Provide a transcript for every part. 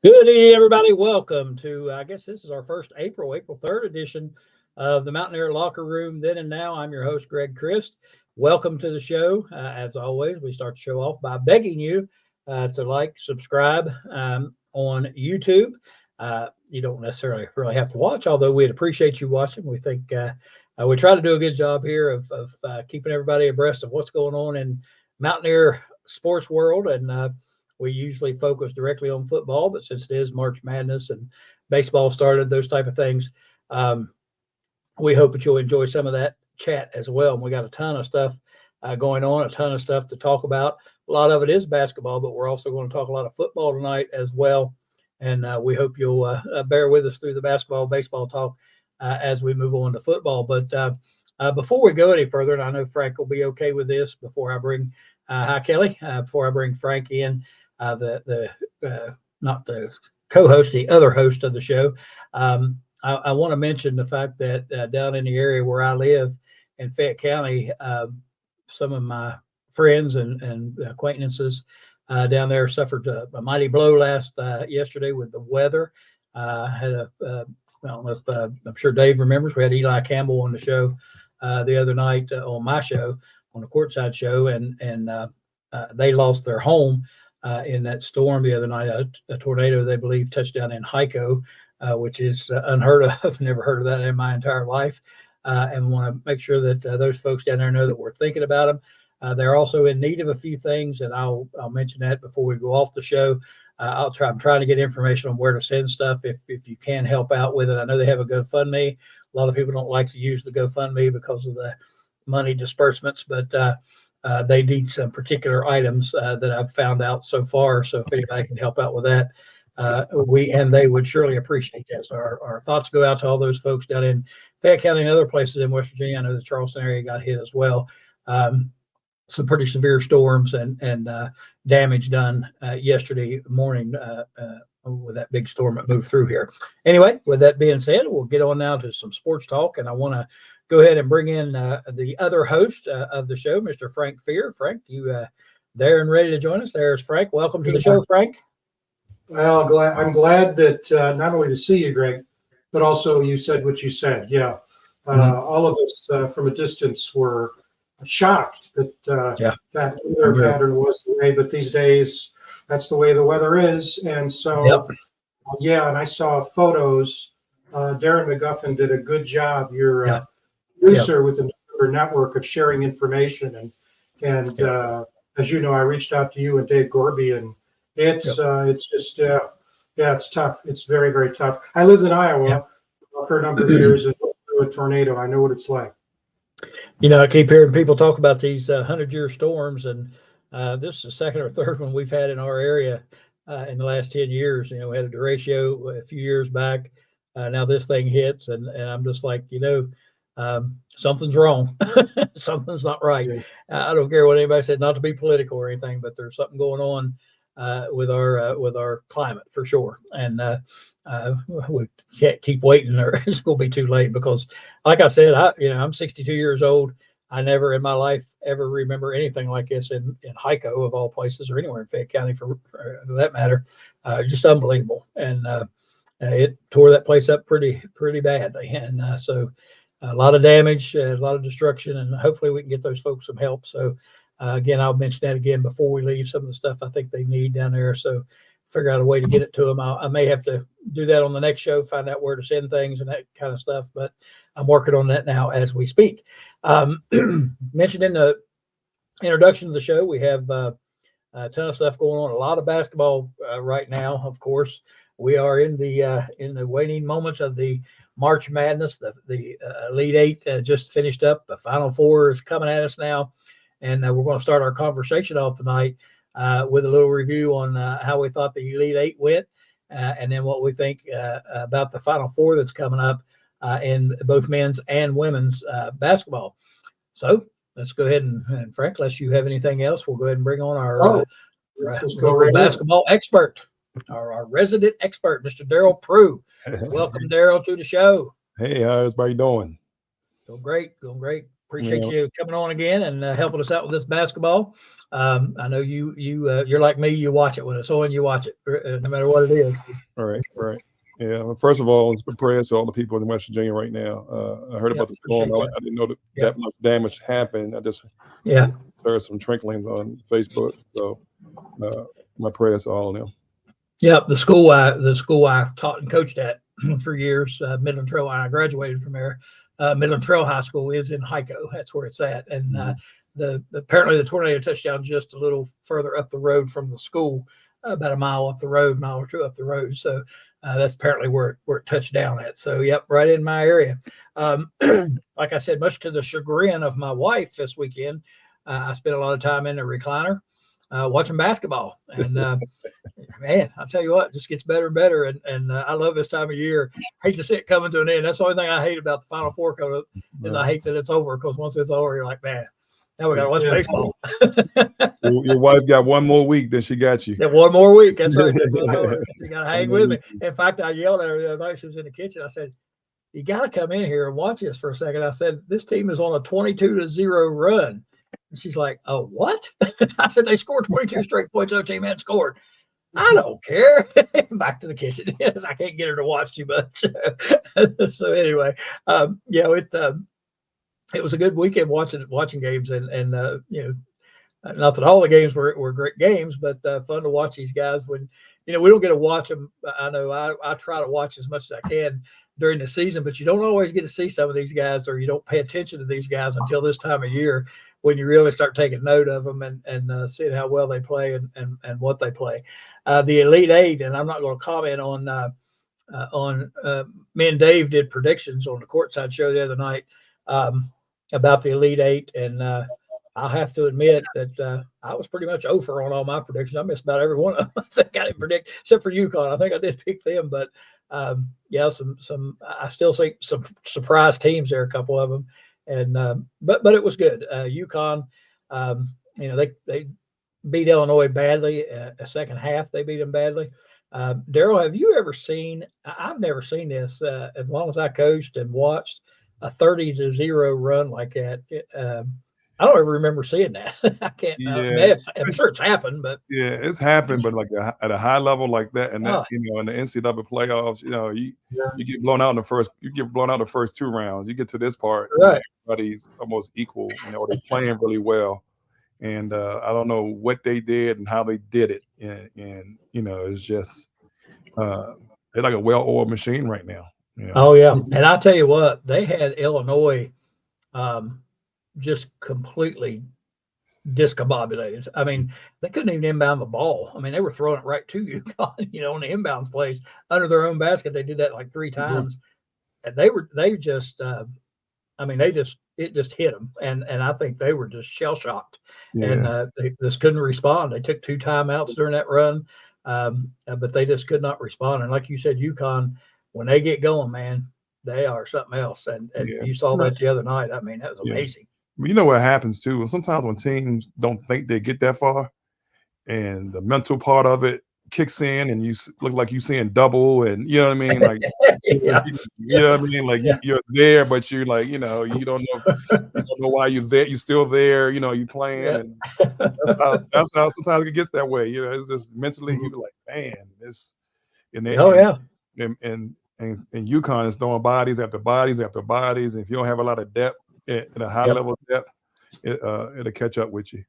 Good evening, everybody. Welcome to, I guess this is our first April 3rd edition of the Mountaineer Locker Room. Then and now, I'm your host, Greg Christ. Welcome to the show. As always, we start the show off by begging you to like, subscribe on YouTube. You don't necessarily really have to watch, although we'd appreciate you watching. We think we try to do a good job here of keeping everybody abreast of what's going on in Mountaineer sports world. And we usually focus directly on football, but since it is March Madness and baseball started, those type of things, we hope that you'll enjoy some of that chat as well. And we got a ton of stuff going on, a ton of stuff to talk about. A lot of it is basketball, but we're also going to talk a lot of football tonight as well. And we hope you'll bear with us through the basketball, baseball talk as we move on to football. But before we go any further, and I know Frank will be okay with this before I bring hi, Kelly, before I bring Frank in, not the co-host, the other host of the show. I want to mention the fact that down in the area where I live in Fayette County, some of my friends and acquaintances down there suffered a mighty blow yesterday with the weather. I don't know if I'm sure Dave remembers, we had Eli Campbell on the show the other night on my show, on the Courtside show, and they lost their home in that storm the other night. A tornado, they believe, touched down in Hyco, which is unheard of. Never heard of that in my entire life. And want to make sure that those folks down there know that we're thinking about them. They're also in need of a few things, and I'll mention that before we go off the show. I'm trying to get information on where to send stuff if you can help out with it. I know they have a GoFundMe. A lot of people don't like to use the GoFundMe because of the money disbursements, but they need some particular items that I've found out so far. So if anybody can help out with that, they would surely appreciate that. So our thoughts go out to all those folks down in Fayette County and other places in West Virginia. I know the Charleston area got hit as well. Some pretty severe storms and damage done yesterday morning with that big storm that moved through here. Anyway, with that being said, we'll get on now to some sports talk, and I want to go ahead and bring in the other host of the show, Mr. Frank Fear. Frank, you there and ready to join us? There's Frank. Welcome to the show, Frank. Well, I'm glad that not only to see you, Greg, but also you said what you said. Yeah, all of us from a distance were shocked that that weather pattern was the way. But these days, that's the way the weather is, and so and I saw photos. Darren McGuffin did a good job. Your producer with the network of sharing information, and as you know, I reached out to you and Dave Gorby, and it's just it's tough. It's very, very tough. I lived in Iowa for a number of years and through a tornado. I know what it's like. You know, I keep hearing people talk about these 100-year storms, and this is the second or third one we've had in our area in the last 10 years. You know, we had a derecho a few years back. Now this thing hits, and I'm just like, something's wrong. Something's not right. Yeah. I don't care what anybody said, not to be political or anything, but there's something going on with our climate for sure. And we can't keep waiting, or it's going to be too late, because like I said, I'm 62 years old. I never in my life ever remember anything like this in Hyco, of all places, or anywhere in Fayette County for that matter. Just unbelievable. And it tore that place up pretty badly. And so a lot of damage, a lot of destruction, and hopefully we can get those folks some help. So again, I'll mention that again before we leave, some of the stuff I think they need down there. So figure out a way to get it to them. I may have to do that on the next show, find out where to send things and that kind of stuff, but I'm working on that now as we speak. Mentioned in the introduction of the show, we have a ton of stuff going on, a lot of basketball right now. Of course, we are in the waning moments of the March Madness. The Elite Eight just finished up. The Final Four is coming at us now, and we're going to start our conversation off tonight with a little review on how we thought the Elite Eight went, and then what we think about the Final Four that's coming up in both men's and women's basketball. So let's go ahead and Frank, unless you have anything else, we'll go ahead and bring on our basketball expert, our resident expert, Mr. Darryl Prue. Welcome, Darryl, to the show. Hey, how's everybody doing? Doing great. appreciate you coming on again and helping us out with this basketball. I know you're like me. You watch it when it's on. You watch it no matter what it is. All right. Yeah. Well, first of all, it's prayers to all the people in West Virginia right now. I heard about the storm. I didn't know that much damage happened. I just heard some tricklings on Facebook. So my prayers to all of them. Yep, the school I taught and coached at for years, Midland Trail. I graduated from there. Midland Trail High School is in Hyco. That's where it's at. And apparently the tornado touchdown just a little further up the road from the school, about a mile or two up the road. So that's apparently where it touched down at. So yep, right in my area. Like I said, much to the chagrin of my wife this weekend, I spent a lot of time in the recliner watching basketball. And man, I'll tell you what, it just gets better and better. And I love this time of year. I hate to see it coming to an end. That's the only thing I hate about the Final Four coming up is I hate that it's over, because once it's over, you're like, man, now we got to watch baseball. Your wife got one more week than she got you. Yeah, one more week. That's right. You got to hang with me. In fact, I yelled at her the other night. She was in the kitchen. I said, you got to come in here and watch this for a second. I said, this team is on a 22-0 run. And she's like, oh, what? I said, they scored 22 straight points. Other team hadn't scored. I don't care. Back to the kitchen. Yes, I can't get her to watch too much. So anyway, it was a good weekend watching games, and not that all the games were great games, but fun to watch these guys when, we don't get to watch them. I know I try to watch as much as I can during the season, but you don't always get to see some of these guys, or you don't pay attention to these guys until this time of year, when you really start taking note of them and seeing how well they play and what they play. The Elite Eight, and I'm not going to comment on me and Dave did predictions on the Courtside show the other night about the Elite Eight, and I'll have to admit that I was pretty much over on all my predictions. I missed about every one of them. I think I didn't predict, except for UConn. I think I did pick them, but some I still see some surprise teams there, a couple of them. And but it was good. UConn, they beat Illinois badly. A second half, they beat them badly. Darryl, have you ever seen? I've never seen this. As long as I coached and watched, a 30-0 run like that. I don't ever remember seeing that. I can't. Yeah, I'm sure it's happened, but it's happened. But like at a high level like that, and that in the NCAA playoffs, you get blown out in the first. You get blown out the first two rounds. You get to this part, right? Everybody's almost equal. They're playing really well, and I don't know what they did and how they did it. And it's just they're like a well-oiled machine right now. Oh yeah, and I'll tell you what, they had Illinois just completely discombobulated. I mean, they couldn't even inbound the ball. I mean, they were throwing it right to UConn, on the inbounds plays under their own basket. They did that like 3 times. And it just hit them. And I think they were just shell shocked. And they just couldn't respond. They took 2 timeouts during that run. But they just could not respond. And like you said, UConn, when they get going, man, they are something else. And you saw that the other night. I mean, that was amazing. You know what happens too? Sometimes when teams don't think they get that far, and the mental part of it kicks in, and you look like you're seeing double, and you know what I mean, like you know what I mean, like you're there, but you're like, you don't know why you're there. You're still there, you playing, and that's how sometimes it gets that way. It's just mentally you're like, man, this, and UConn is throwing bodies after bodies after bodies, and if you don't have a lot of depth at a high level depth, it'll catch up with you.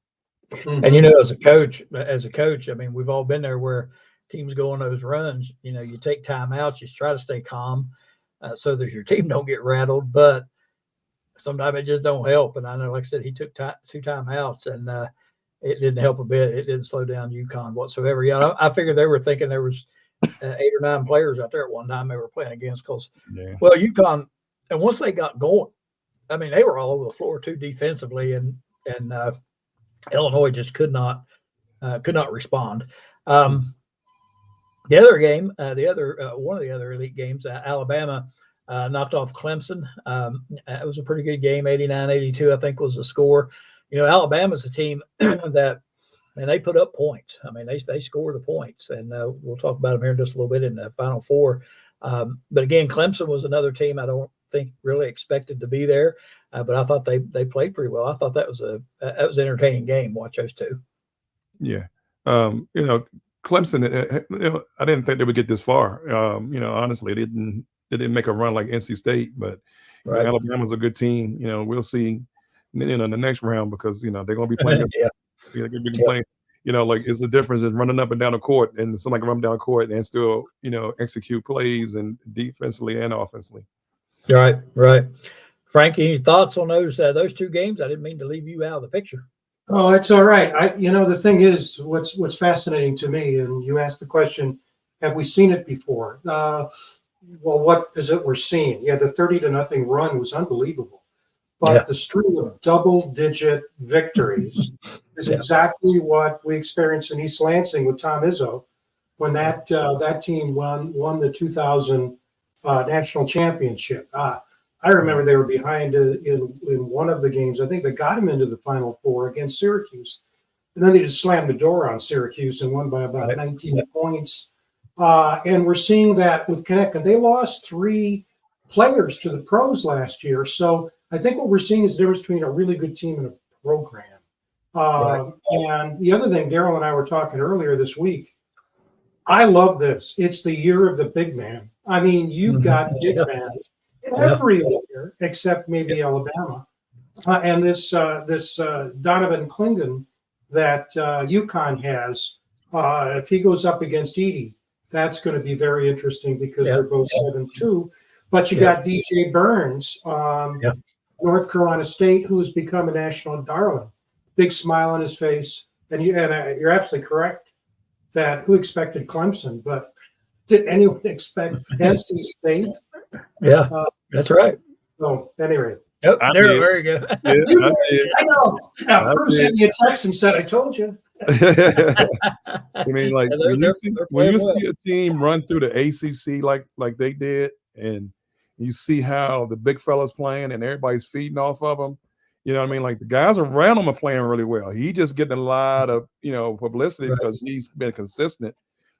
And as a coach, I mean, we've all been there where teams go on those runs. You take timeouts, you try to stay calm, so that your team don't get rattled. But sometimes it just don't help. And I know, like I said, he took 2 timeouts, and it didn't help a bit. It didn't slow down UConn whatsoever. Yeah, I figured they were thinking there was 8 or 9 players out there at one time they were playing against. Well, UConn, and once they got going, I mean, they were all over the floor too defensively, and Illinois just could not respond. The other game, one of the other elite games, Alabama knocked off Clemson. It was a pretty good game, 89-82, I think was the score. Alabama's a team that, and they put up points. I mean, they score the points, and we'll talk about them here in just a little bit in the Final Four. But again, Clemson was another team I don't think really expected to be there, but I thought they played pretty well. I thought that was an entertaining game. Watch those two. Yeah. Clemson, I didn't think they would get this far. Honestly, they didn't make a run like NC State, but Right. Alabama's a good team. We'll see in the next round because they're going to be playing. Yeah. They're going to be playing. Like it's the difference in running up and down the court and somebody can run down the court and still execute plays and defensively and offensively. Right. Frank, any thoughts on those two games? I didn't mean to leave you out of the picture. Oh, it's all right. The thing is, what's fascinating to me, and you asked the question, have we seen it before? Well, what is it we're seeing? Yeah, the 30-0 run was unbelievable, but the string of double-digit victories is exactly what we experienced in East Lansing with Tom Izzo when that team won the 2000 national championship. I remember they were behind in one of the games. I think they got him into the Final Four against Syracuse. And then they just slammed the door on Syracuse and won by about 19 points. And we're seeing that with Connecticut. They lost 3 players to the pros last year. So I think what we're seeing is the difference between a really good team and a program. And the other thing, Darryl and I were talking earlier this week, I love this. It's the year of the big man. I mean, you've got big man everywhere except maybe Alabama, and this Donovan Clingan that UConn has. If he goes up against Edey, that's going to be very interesting because they're both 7-2. But you got DJ Burns, North Carolina State, who has become a national darling. Big smile on his face, and you're absolutely correct that who expected Clemson, but did anyone expect NC State? Yeah, that's right. So anyway. Yep, there you go. I know. Now, Prue sent me a text and said, I told you. I mean, like when you see a team run through the ACC like they did, and you see how the big fellas playing and everybody's feeding off of them, you know what I mean? Like the guys around him are playing really well. He just getting a lot of publicity because he's been consistent,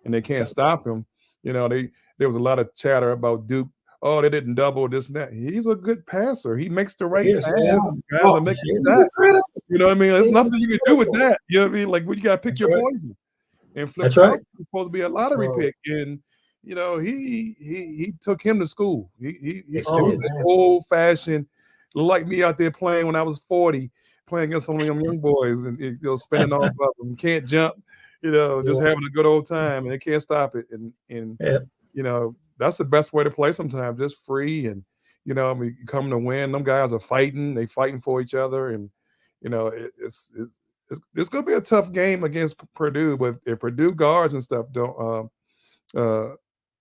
and they can't stop him. There was a lot of chatter about Duke. Oh, they didn't double this and that. He's a good passer. He makes the right pass. Guys are making that. You know what I mean? There's nothing you can do with that. You know what I mean? Like, you got to pick your poison. And Flinchum was supposed to be a lottery pick, and he took him to school. He old fashioned, like me out there playing when I was 40, playing against some of them young boys and spinning off of them. Can't jump. Just having a good old time, and they can't stop it. And that's the best way to play sometimes, just free. And, you come to win. Them guys are fighting. They fighting for each other. And, it's going to be a tough game against Purdue. But if Purdue guards and stuff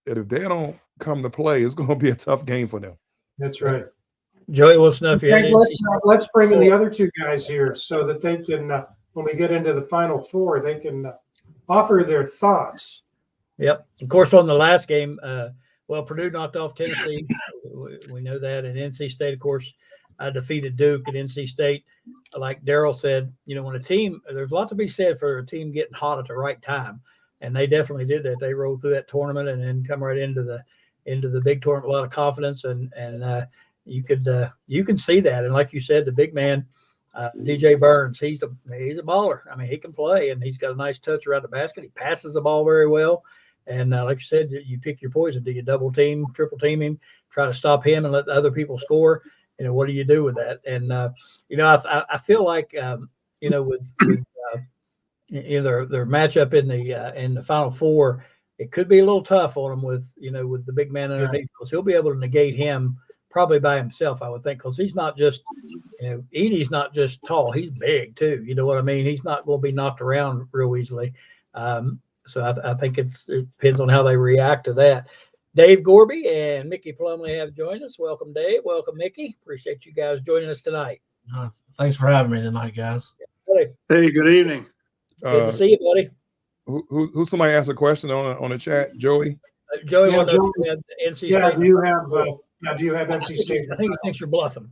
if they don't come to play, it's going to be a tough game for them. That's right. Joey, what's enough? Let's bring in the other two guys here so that they can, when we get into the Final Four, they can offer their thoughts. Yep. Of course, on the last game, Purdue knocked off Tennessee. We know that. And NC State, of course, defeated Duke. And NC State, like Darryl said, when a team, there's a lot to be said for a team getting hot at the right time. And they definitely did that. They rolled through that tournament and then come right into the big tournament with a lot of confidence. And you can see that. And like you said, the big man, DJ Burns, he's a baller. I mean, he can play, and he's got a nice touch around the basket. He passes the ball very well. And like you said, you pick your poison. Do you double team, triple team him, try to stop him and let the other people score? What do you do with that? And I feel like with their matchup in the Final Four, it could be a little tough on him with the big man underneath, because he'll be able to negate him probably by himself, I would think, because he's not just Edey's not just tall, he's big too. You know what I mean? He's not going to be knocked around real easily. So I think it depends on how they react to that. Dave Gorby and Mickey Plumley have joined us. Welcome, Dave. Welcome, Mickey. Appreciate you guys joining us tonight. Thanks for having me tonight, guys. Hey, good evening. Good to see you, buddy. Who somebody asked a question on the chat? Joey? Joey, Yeah, Joey. NC State. Yeah, do you have NC State? I think he thinks you're bluffing.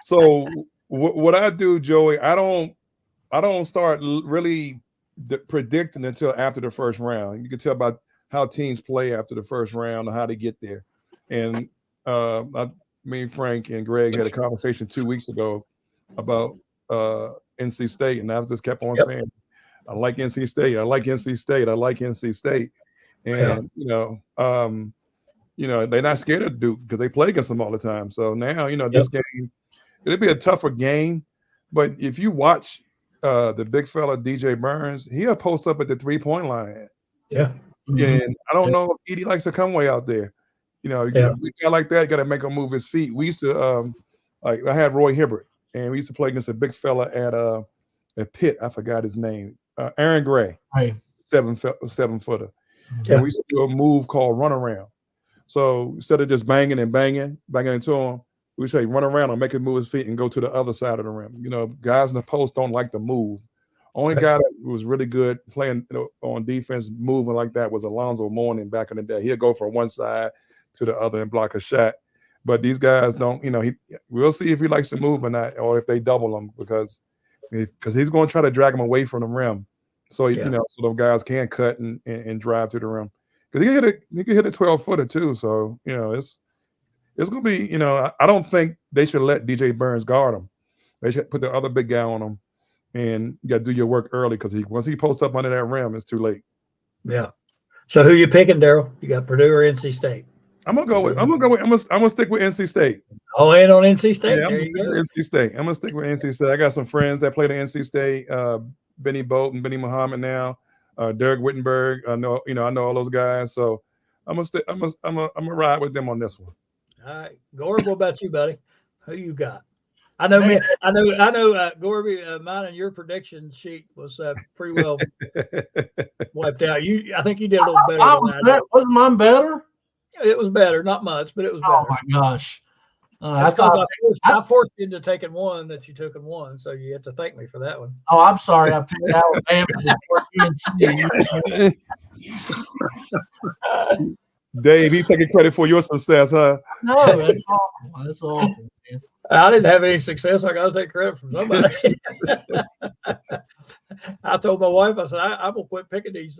So what I do, Joey, I don't start really predicting until after the first round. You can tell about how teams play after the first round and how they get there. And me, Frank, and Greg had a conversation 2 weeks ago about NC State, and I just kept on saying, I like NC State. I like NC State. I like NC State. And they're not scared of Duke because they play against them all the time. So now, this game, it'll be a tougher game. But if you watch the big fella DJ Burns, he'll post up at the 3-point line. Yeah. And I don't know if Edie likes to come way out there. A guy like that, got to make him move his feet. We used to I had Roy Hibbert, and we used to play against a big fella at Pitt. I forgot his name. Aaron Gray, right. 7-footer. And we used to do a move called run around. So instead of just banging into him, we say run around and make him move his feet and go to the other side of the rim. Guys in the post don't like to move. Only guy that was really good playing on defense, moving like that, was Alonzo Mourning back in the day. He'll go from one side to the other and block a shot. But these guys don't, we'll see if he likes to move or not, or if they double him because he's going to try to drag him away from the rim. So, so those guys can cut and drive to the rim. Because he can hit a 12-footer too. So, it's going to be, I don't think they should let DJ Burns guard him. They should put the other big guy on him, and you got to do your work early because once he posts up under that rim, it's too late. Yeah. So who you picking, Darryl? You got Purdue or NC State? I'm gonna stick with NC State. Oh, in on NC State. Yeah, NC State. I'm gonna stick with NC State. I got some friends that played at NC State. Benny Bolt and Benny Muhammad now. Derek Wittenberg. I know all those guys. So I'm gonna ride with them on this one. All right, Gorby, what about you, buddy? Who you got? I know, Gorby. Mine and your prediction sheet was pretty well wiped out. I think you did a little better than I did. Was mine better? It was better, not much, but it was better. Oh my gosh! I forced you into taking one that you took in one, so you have to thank me for that one. Oh, I'm sorry. I picked Alabama before UNC. Dave, he's taking credit for your success, huh? No, that's awful. That's awful, man. I didn't have any success. I got to take credit from somebody. I told my wife, I said, I'm gonna quit picking these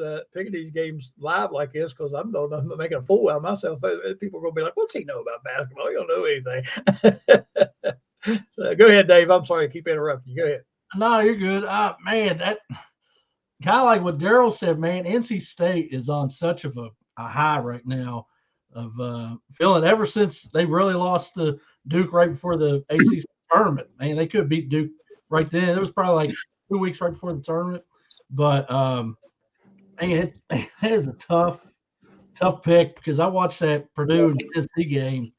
games live like this because I'm making a fool out of myself. People are gonna be like, "What's he know about basketball? He don't know anything." So, go ahead, Dave. I'm sorry, I keep interrupting you. Go ahead. No, you're good. Man, that kind of like what Darryl said. Man, NC State is on such of a high right now of feeling ever since they really lost to Duke right before the ACC tournament. Man, they could beat Duke right then. It was probably like 2 weeks right before the tournament. But man, it is a tough pick because I watched that Purdue and Tennessee game,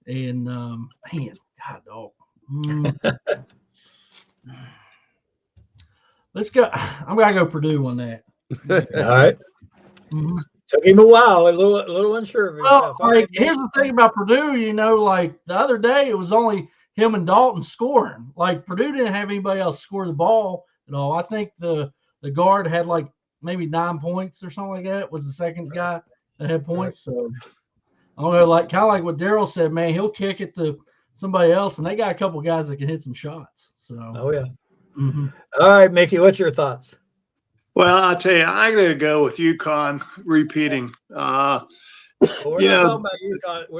and man, God dog. Let's go. I'm gonna go Purdue on that. All right. Mm-hmm. Took him a while, a little unsure of himself. Well, here's the thing about Purdue, like the other day, it was only him and Dalton scoring. Like Purdue didn't have anybody else score the ball at all. I think the guard had like maybe 9 points or something like that. Was the second guy that had points. So I don't know, like kind of like what Darryl said, man, he'll kick it to somebody else, and they got a couple guys that can hit some shots. So yeah. Mm-hmm. All right, Mickey, what's your thoughts? Well, I'll tell you, I'm going to go with UConn repeating. Well, we're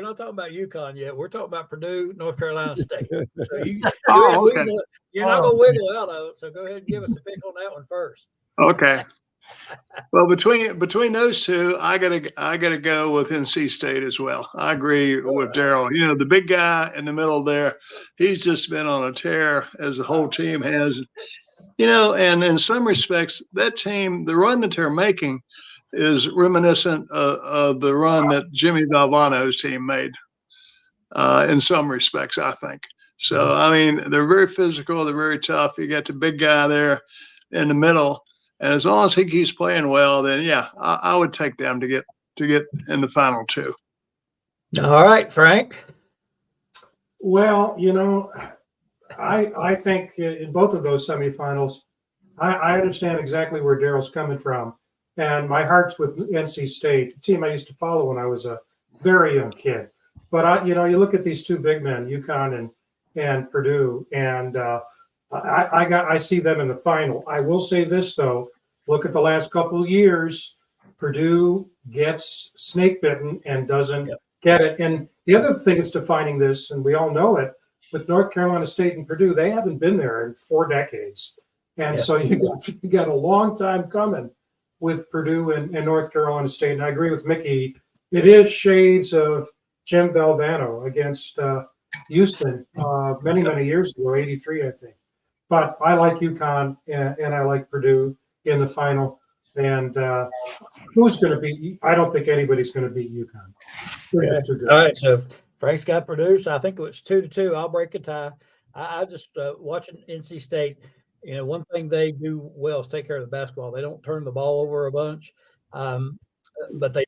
not talking about UConn yet. We're talking about Purdue, North Carolina State. So you're not going to wiggle out of it. So go ahead and give us a pick on that one first. Okay. Well, between those two, I gotta go with NC State as well. I agree with Darryl. The big guy in the middle there, he's just been on a tear as the whole team has. And in some respects, that team, the run that they're making is reminiscent of the run that Jimmy Valvano's team made in some respects, I think. So, I mean, they're very physical. They're very tough. You got the big guy there in the middle. And as long as he keeps playing well, then, yeah, I would take them to get in the final two. All right, Frank. Well, I think in both of those semifinals, I understand exactly where Darryl's coming from. And my heart's with NC State, a team I used to follow when I was a very young kid. But, you look at these two big men, UConn and Purdue, and I see them in the final. I will say this, though. Look at the last couple of years. Purdue gets snake bitten and doesn't get it. And the other thing that's defining this, and we all know it, with North Carolina State and Purdue, they haven't been there in 4 decades. And so you got a long time coming with Purdue and North Carolina State. And I agree with Mickey. It is shades of Jim Valvano against Houston many, many years ago, 83, I think. But I like UConn and I like Purdue in the final. And who's going to beat? I don't think anybody's going to beat UConn. All right, so Frank's got Purdue. So I think it was 2-2. I'll break a tie. I just watching NC State. You know, one thing they do well is take care of the basketball. They don't turn the ball over a bunch, but they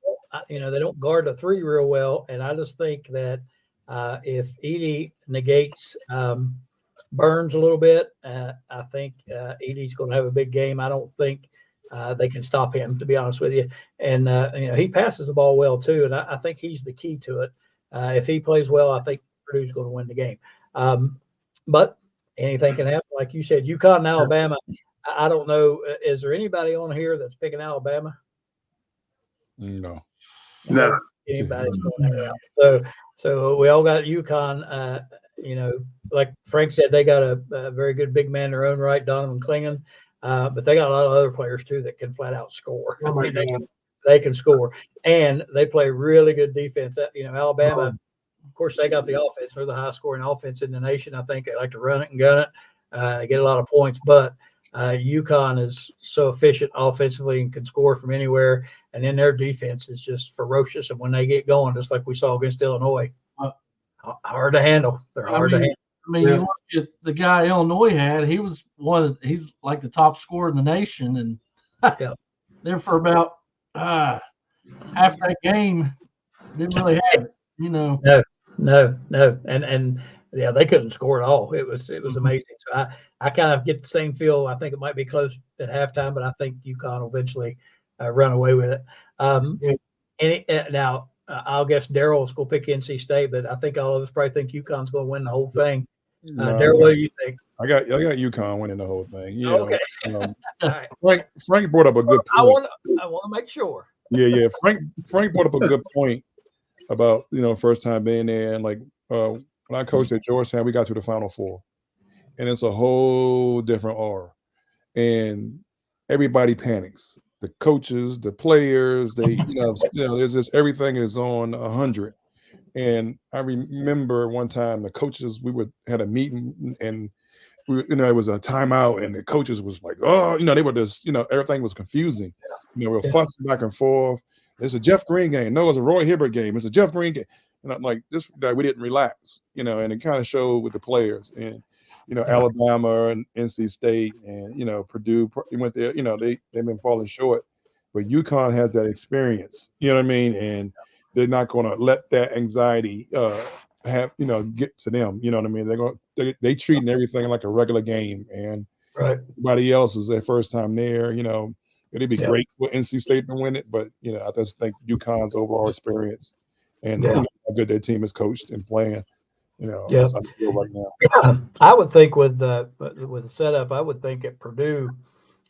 don't guard the 3 real well. And I just think that if Edey negates Burns a little bit, I think Edey's going to have a big game. I don't think they can stop him, to be honest with you. And he passes the ball well too, and I think he's the key to it. If he plays well, I think Purdue's going to win the game. But anything can happen. Like you said, UConn and Alabama. I don't know. Is there anybody on here that's picking Alabama? No. Anybody's going that route. So we all got UConn. Like Frank said, they got a very good big man in their own right, Donovan Clingan. But they got a lot of other players too that can flat out score. Oh my God. They can score, and they play really good defense. Alabama, of course, they got the offense. They're the highest scoring offense in the nation. I think they like to run it and gun it. They get a lot of points, but UConn is so efficient offensively and can score from anywhere. And then their defense is just ferocious. And when they get going, just like we saw against Illinois, hard to handle. They're hard to handle. I mean, you look at the guy Illinois had. He's like the top scorer in the nation, and there for about half that game, didn't really have it. No, and they couldn't score at all. It was amazing. So I kind of get the same feel. I think it might be close at halftime, but I think UConn will eventually run away with it. Now, I'll guess Darryl's going to pick NC State, but I think all of us probably think UConn's going to win the whole thing. Darryl, what do you think? I got UConn winning the whole thing. Yeah. Okay. All right. Frank brought up a good point. I want to make sure. Yeah. Frank brought up a good point about first time being there, and like when I coached at Georgetown, we got to the Final Four, and it's a whole different aura, and everybody panics. The coaches, the players, there's just everything is on 100. And I remember one time the coaches, had a meeting, and it was a timeout, and the coaches was like, they were just, everything was confusing. We were fussing back and forth. It's a Jeff Green game. No, it's a Roy Hibbert game. It's a Jeff Green game. And I'm like, we didn't relax, and it kind of showed with the players. And Alabama and NC State and Purdue went there. They've been falling short, but UConn has that experience. You know what I mean? And they're not going to let that anxiety get to them. You know what I mean? They treating everything like a regular game, and everybody else is their first time there. It'd be great for NC State to win it, but I just think UConn's overall experience and how good their team is coached and playing. That's how I feel right now. I would think with the setup, I would think at Purdue,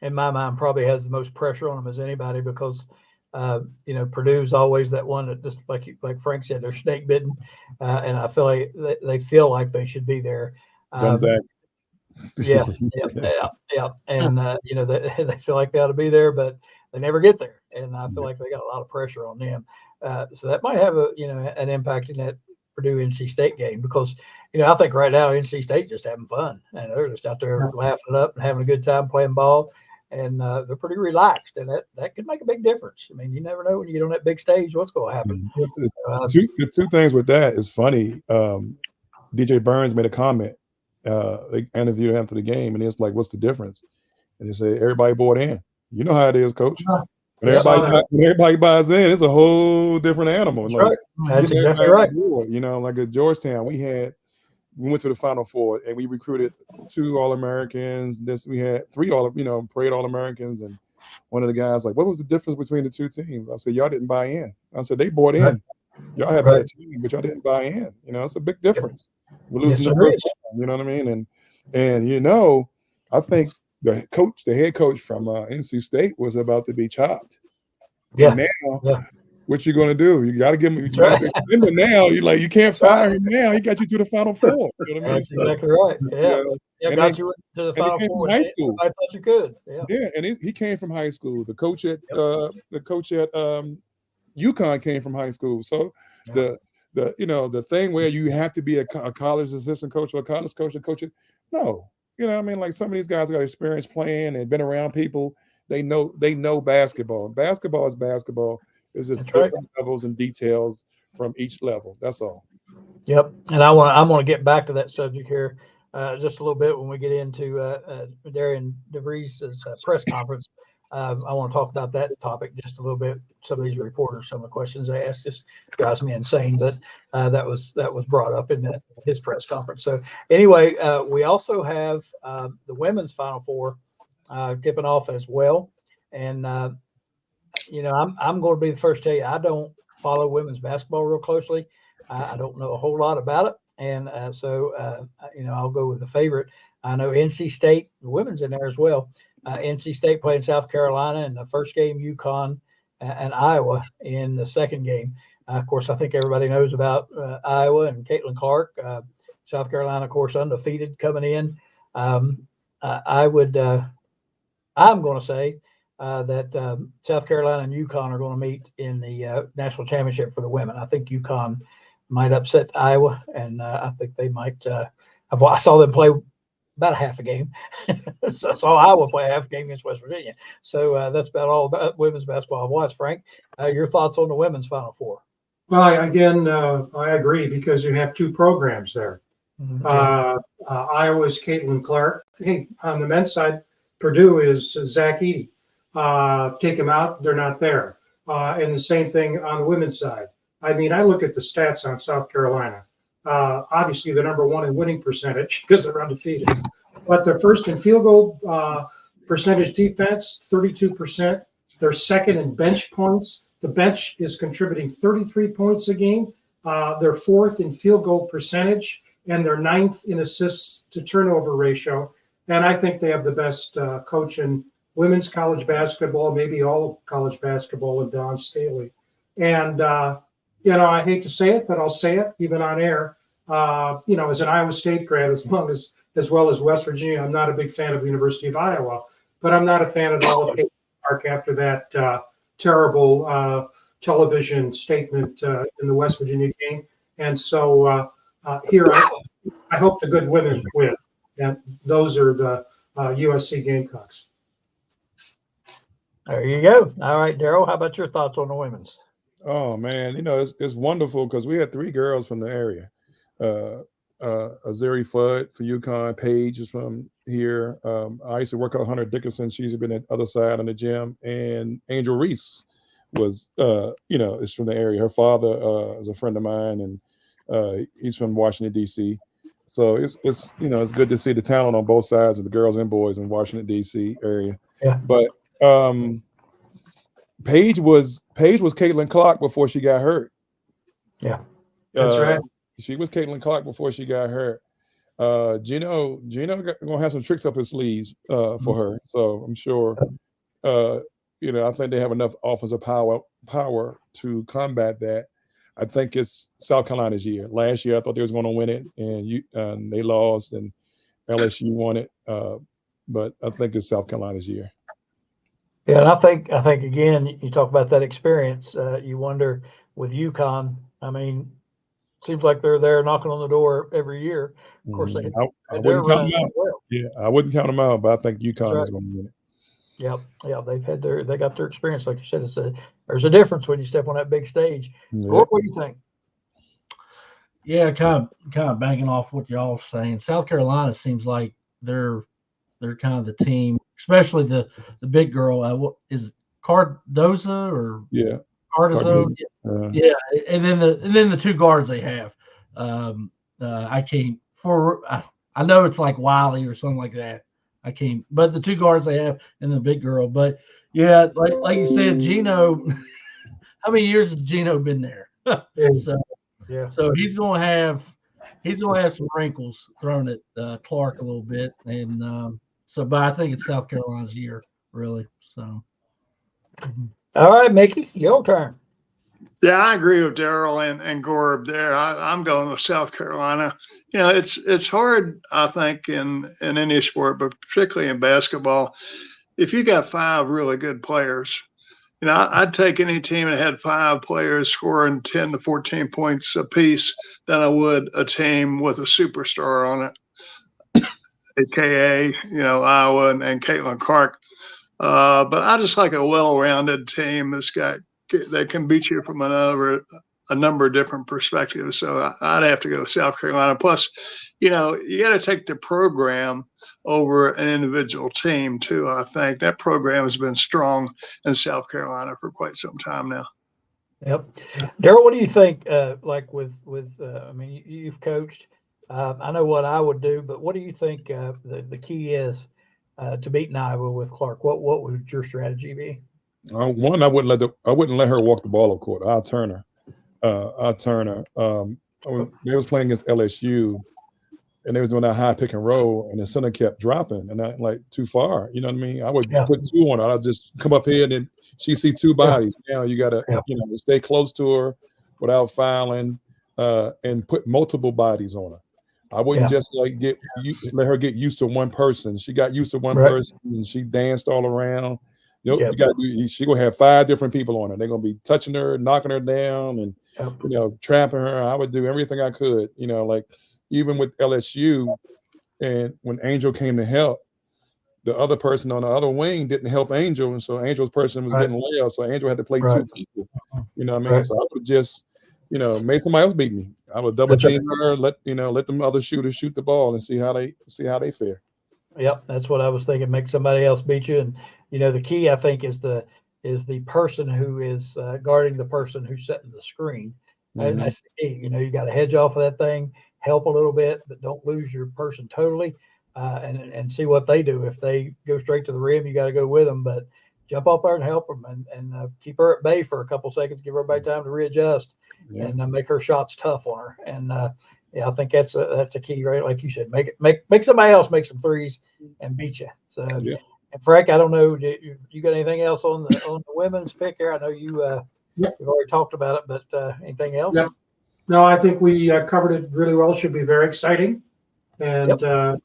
in my mind, probably has the most pressure on them as anybody, because Purdue's always that one that, just like Frank said, they're snake bitten, and I feel like they feel like they should be there. Yeah, and they feel like they ought to be there, but they never get there, and I feel like they got a lot of pressure on them. So that might have an impact in that Purdue NC State game, because I think right now NC State just having fun, and they're just out there laughing it up and having a good time playing ball, and they're pretty relaxed, and that could make a big difference. I mean, you never know when you get on that big stage what's going to happen. The two things with that is funny. DJ Burns made a comment. They interviewed him for the game, and it's like, "What's the difference?" And they say, "Everybody bought in. You know how it is, Coach. When everybody buys in, it's a whole different animal." That's right. That's exactly right. Like at Georgetown, we went to the Final Four, and we recruited 2 All-Americans. We had 3 parade All-Americans, and one of the guys like, "What was the difference between the 2 teams?" I said, "Y'all didn't buy in." I said, "They bought in. Y'all had a team, but y'all didn't buy in. It's a big difference. We're losing the first time, you know what I mean?" And I think the head coach from NC State was about to be chopped. Yeah. And now what you gonna do? You got to give him. You That's got right. to extend him now. You can't fire him now. He got you to the Final Four. You know what I mean? That's exactly right. Yeah. Yeah. Yeah, And got they- you to the and he Final came Four. from high school. I thought you could. Yeah. Yeah, and he came from high school. The coach at UConn came from high school. So Yeah. the thing where you have to be a college assistant coach or a college coach to coach it. No, you know what I mean. Like some of these guys got experience playing and been around people. They know basketball. Basketball is basketball. It's just That's right. different levels and details from each level. That's all. Yep. And I'm going to get back to that subject here just a little bit when we get into Darian DeVries' press conference. I want to talk about that topic just a little bit. Some of these reporters, some of the questions they asked just drives me insane, but that was brought up in his press conference. So anyway, we also have the women's Final Four tipping off as well. And, I'm going to be the first to tell you, I don't follow women's basketball real closely. I don't know a whole lot about it. And so I'll go with the favorite. I know NC State, the women's in there as well. NC State playing South Carolina in the first game, UConn and Iowa in the second game. Of course, I think everybody knows about Iowa and Caitlin Clark. South Carolina, of course, undefeated coming in. I'm going to say that South Carolina and UConn are going to meet in the national championship for the women. I think UConn might upset Iowa, and I think they might. I saw them play about a half a game. So I saw Iowa play a half a game against West Virginia. So that's about all about women's basketball I've watched. Frank, your thoughts on the women's Final Four? Well, I agree because you have two programs there. Iowa's Caitlin Clark. Hey, on the men's side, Purdue is Zach Edey. Take them out, they're not there. And the same thing on the women's side. I mean, I look at the stats on South Carolina. Obviously, they're number one in winning percentage because they're undefeated. But they're first in field goal percentage defense, 32%. They're second in bench points. The bench is contributing 33 points a game. They're fourth in field goal percentage, and they're ninth in assists to turnover ratio. And I think they have the best coach in women's college basketball, maybe all of college basketball, in Dawn Staley. And, I hate to say it, but I'll say it even on air. As an Iowa State grad, as well as West Virginia, I'm not a big fan of the University of Iowa, but I'm not a fan at all of Caitlin Clark after that terrible television statement in the West Virginia game. And so here, I hope the good women win. And those are the USC Gamecocks. There you go. All right, Darryl, how about your thoughts on the women's? Oh man, it's wonderful because we had three girls from the area. Azeri Fudd for UConn, Paige is from here. I used to work out Hunter Dickinson. She's been at the other side in the gym. And Angel Reese was, is from the area. Her father is a friend of mine, and he's from Washington, D.C. So it's good to see the talent on both sides of the girls and boys in Washington, D.C. area. Yeah. But Paige was Caitlin Clark before she got hurt. Yeah, that's right. She was Caitlin Clark before she got hurt. Gino gonna have some tricks up his sleeves for her. So I'm sure, I think they have enough offensive power to combat that. I think it's South Carolina's year. Last year, I thought they was going to win it, and they lost, and LSU won it. But I think it's South Carolina's year. Yeah, and I think again, you talk about that experience. You wonder with UConn. I mean, seems like they're there knocking on the door every year. Of course, I wouldn't count them out. Well. Yeah, I wouldn't count them out, but I think UConn is going to win it. Yeah, they got their experience, like you said. There's a difference when you step on that big stage. Yeah. What do you think? Yeah, kind of banging off what y'all are saying. South Carolina seems like they're kind of the team, especially the big girl. What is it, Cardoza or Cardozo? Yeah, and then the two guards they have. I know it's like Wiley or something like that. But the two guards they have and the big girl. But yeah, like you said, Gino. How many years has Gino been there? So he's gonna have some wrinkles thrown at Clark a little bit, and but I think it's South Carolina's year, really. So. All right, Mickey, your turn. Yeah, I agree with Darryl and Gorb there. I'm going with South Carolina. You know, it's hard, I think, in any sport, but particularly in basketball, if you got 5 really good players. You know, I'd take any team that had 5 players scoring 10 to 14 points apiece than I would a team with a superstar on it, aka Iowa and Caitlin Clark. But I just like a well-rounded team that can beat you from a number of different perspectives. So I'd have to go South Carolina. Plus, you got to take the program over an individual team too. I think that program has been strong in South Carolina for quite some time now. Yep. Darryl, what do you think? Like with I mean, you've coached. I know what I would do, but what do you think the key is to beating Iowa with Clark? What would your strategy be? One, I wouldn't let her walk the ball up court. I'll turn her. They was playing against LSU, and they was doing that high pick and roll, and the center kept dropping, and I like too far. You know what I mean? I would put 2 on her. I'll just come up here, and then she see 2 bodies. Now you gotta stay close to her without fouling, and put multiple bodies on her. I wouldn't just let her get used to one person. She got used to one person, and she danced all around. She gonna have 5 different people on her. They're gonna be touching her, knocking her down, and trapping her. I would do everything I could. Like even with LSU, and when Angel came to help, the other person on the other wing didn't help Angel, and so Angel's person was getting layups. So Angel had to play 2 people. You know what I mean? So I would just, make somebody else beat me. I would double team her, let them other shooters shoot the ball and see how they fare. Yep, that's what I was thinking. Make somebody else beat you, and the key I think is the person who is guarding the person who's setting the screen. And that's the key. You got to hedge off of that thing, help a little bit, but don't lose your person totally, and see what they do. If they go straight to the rim, you got to go with them, but jump up there and help them, and keep her at bay for a couple seconds, give everybody time to readjust, and make her shots tough on her. And I think that's a key, right? Like you said, make somebody else make some threes and beat you. So, and Frank, I don't know, you got anything else on the women's pick here? I know you've already talked about it, but anything else? Yep. No, I think we covered it really well. Should be very exciting, and a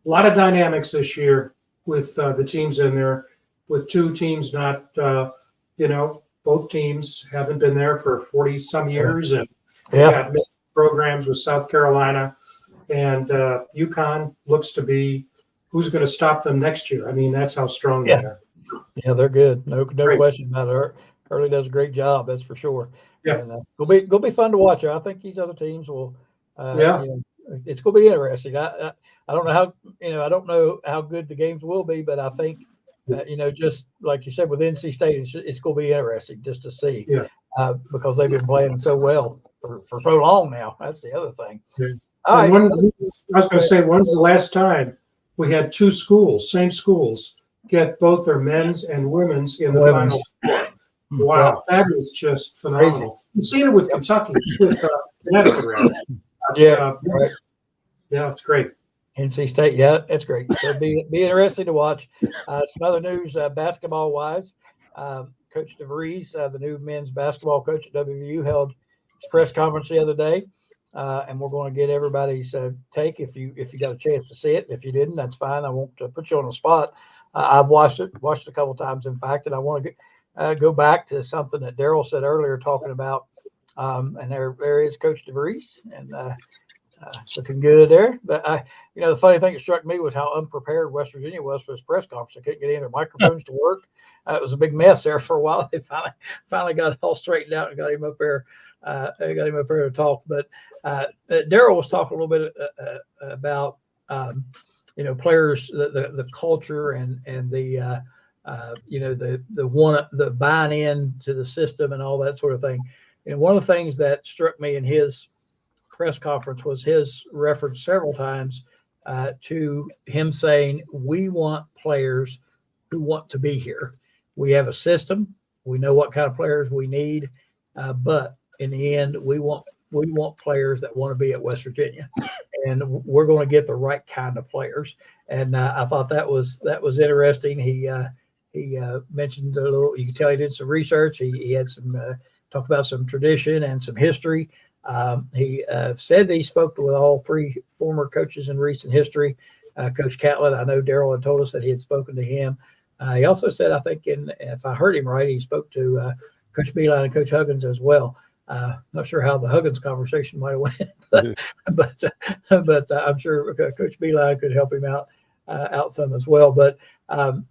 lot of dynamics this year with the teams in there. With 2 teams not, both teams haven't been there for 40 some years, and got programs with South Carolina, and UConn looks to be who's going to stop them next year. I mean, that's how strong they are. Yeah, they're good. No question about it. Hurley does a great job, that's for sure. Yeah, and, it'll be fun to watch. I think these other teams will. It's going to be interesting. I don't know how I don't know how good the games will be, but I think just like you said with NC State, it's going to be interesting just to see. Because they've been playing so well for so long now. That's the other thing. Yeah. All right. I was going to say, when's the last time we had 2 same schools, get both their men's and women's in the final four? Wow, that is just phenomenal. You've seen it with Kentucky, with Connecticut. It's great. NC State, that's great. So it'll be interesting to watch. Some other news, basketball wise. Coach DeVries, the new men's basketball coach at WVU, held his press conference the other day, and we're going to get everybody's take if you got a chance to see it. If you didn't, that's fine. I won't put you on the spot. I've watched it a couple of times, in fact, and I want to go back to something that Darryl said earlier, talking about, and there is Coach DeVries, and looking good there. But the funny thing that struck me was how unprepared West Virginia was for this press conference. They couldn't get any of their microphones to work. It was a big mess there for a while. They finally got it all straightened out and got him up there. To talk. But Darryl was talking a little bit about players, the culture and the the buying in to the system and all that sort of thing. And one of the things that struck me in his press conference was his reference several times to him saying, we want players who want to be here. We have a system. We know what kind of players we need, but in the end, we want players that want to be at West Virginia, and we're going to get the right kind of players. And I thought that was interesting. He mentioned a little. You can tell he did some research. He had some talked about some tradition and some history. He said that he spoke with all three former coaches in recent history. Coach Catlett, I know Darryl had told us that he had spoken to him. He also said, I think, if I heard him right, he spoke to Coach Beeline and Coach Huggins as well. Not sure how the Huggins conversation might have went, but I'm sure Coach Beeline could help him out some as well. But so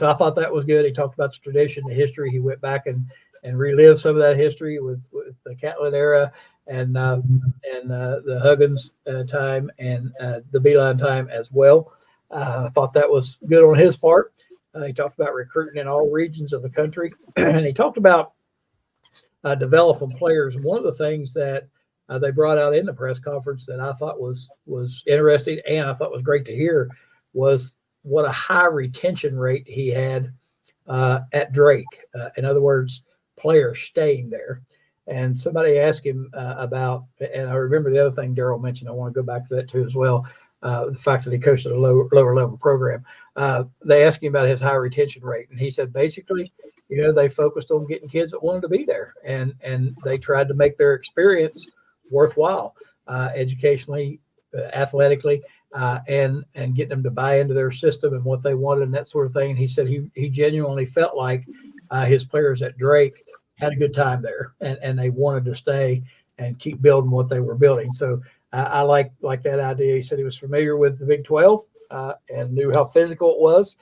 I thought that was good. He talked about the tradition, the history. He went back and relived some of that history with the Catlett era and the Huggins time and the Beeline time as well. I thought that was good on his part. He talked about recruiting in all regions of the country, and he talked about developing players. And one of the things that they brought out in the press conference that I thought was interesting and I thought was great to hear was what a high retention rate he had at Drake. In other words, players staying there. And somebody asked him about, and I remember the other thing Darryl mentioned, I want to go back to that too as well, the fact that he coached at a lower level program. They asked him about his high retention rate, and he said basically, they focused on getting kids that wanted to be there, and they tried to make their experience worthwhile, educationally, athletically, and getting them to buy into their system and what they wanted and that sort of thing. And he said he genuinely felt like his players at Drake had a good time there, and they wanted to stay and keep building what they were building. So I like that idea. He said he was familiar with the Big 12 and knew how physical it was.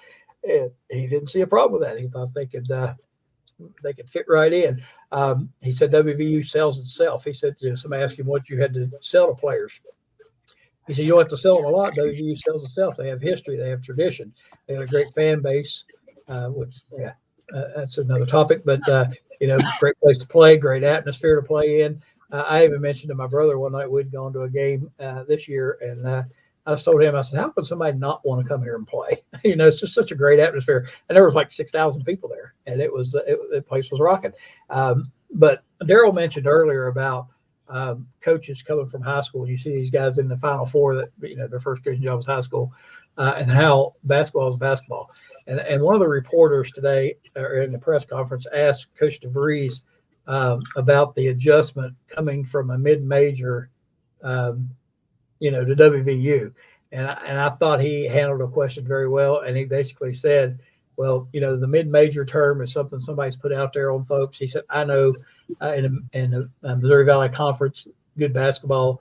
And he didn't see a problem with that. He thought they could fit right in. He said WVU sells itself. He said, somebody asked him what you had to sell to players. He said, you don't have to sell them a lot. WVU sells itself. They have history. They have tradition. They have a great fan base, that's another topic. But, great place to play, great atmosphere to play in. I even mentioned to my brother one night we'd gone to a game this year, and I just told him, I said, how could somebody not want to come here and play? It's just such a great atmosphere. And there was like 6,000 people there, and the place was rocking. But Darryl mentioned earlier about coaches coming from high school. You see these guys in the Final Four that, their first coaching job was high school, and how basketball is basketball. And one of the reporters today in the press conference asked Coach DeVries about the adjustment coming from a mid-major to WVU. And I thought he handled the question very well. And he basically said, well, the mid-major term is something somebody's put out there on folks. He said, I know in the Missouri Valley Conference, good basketball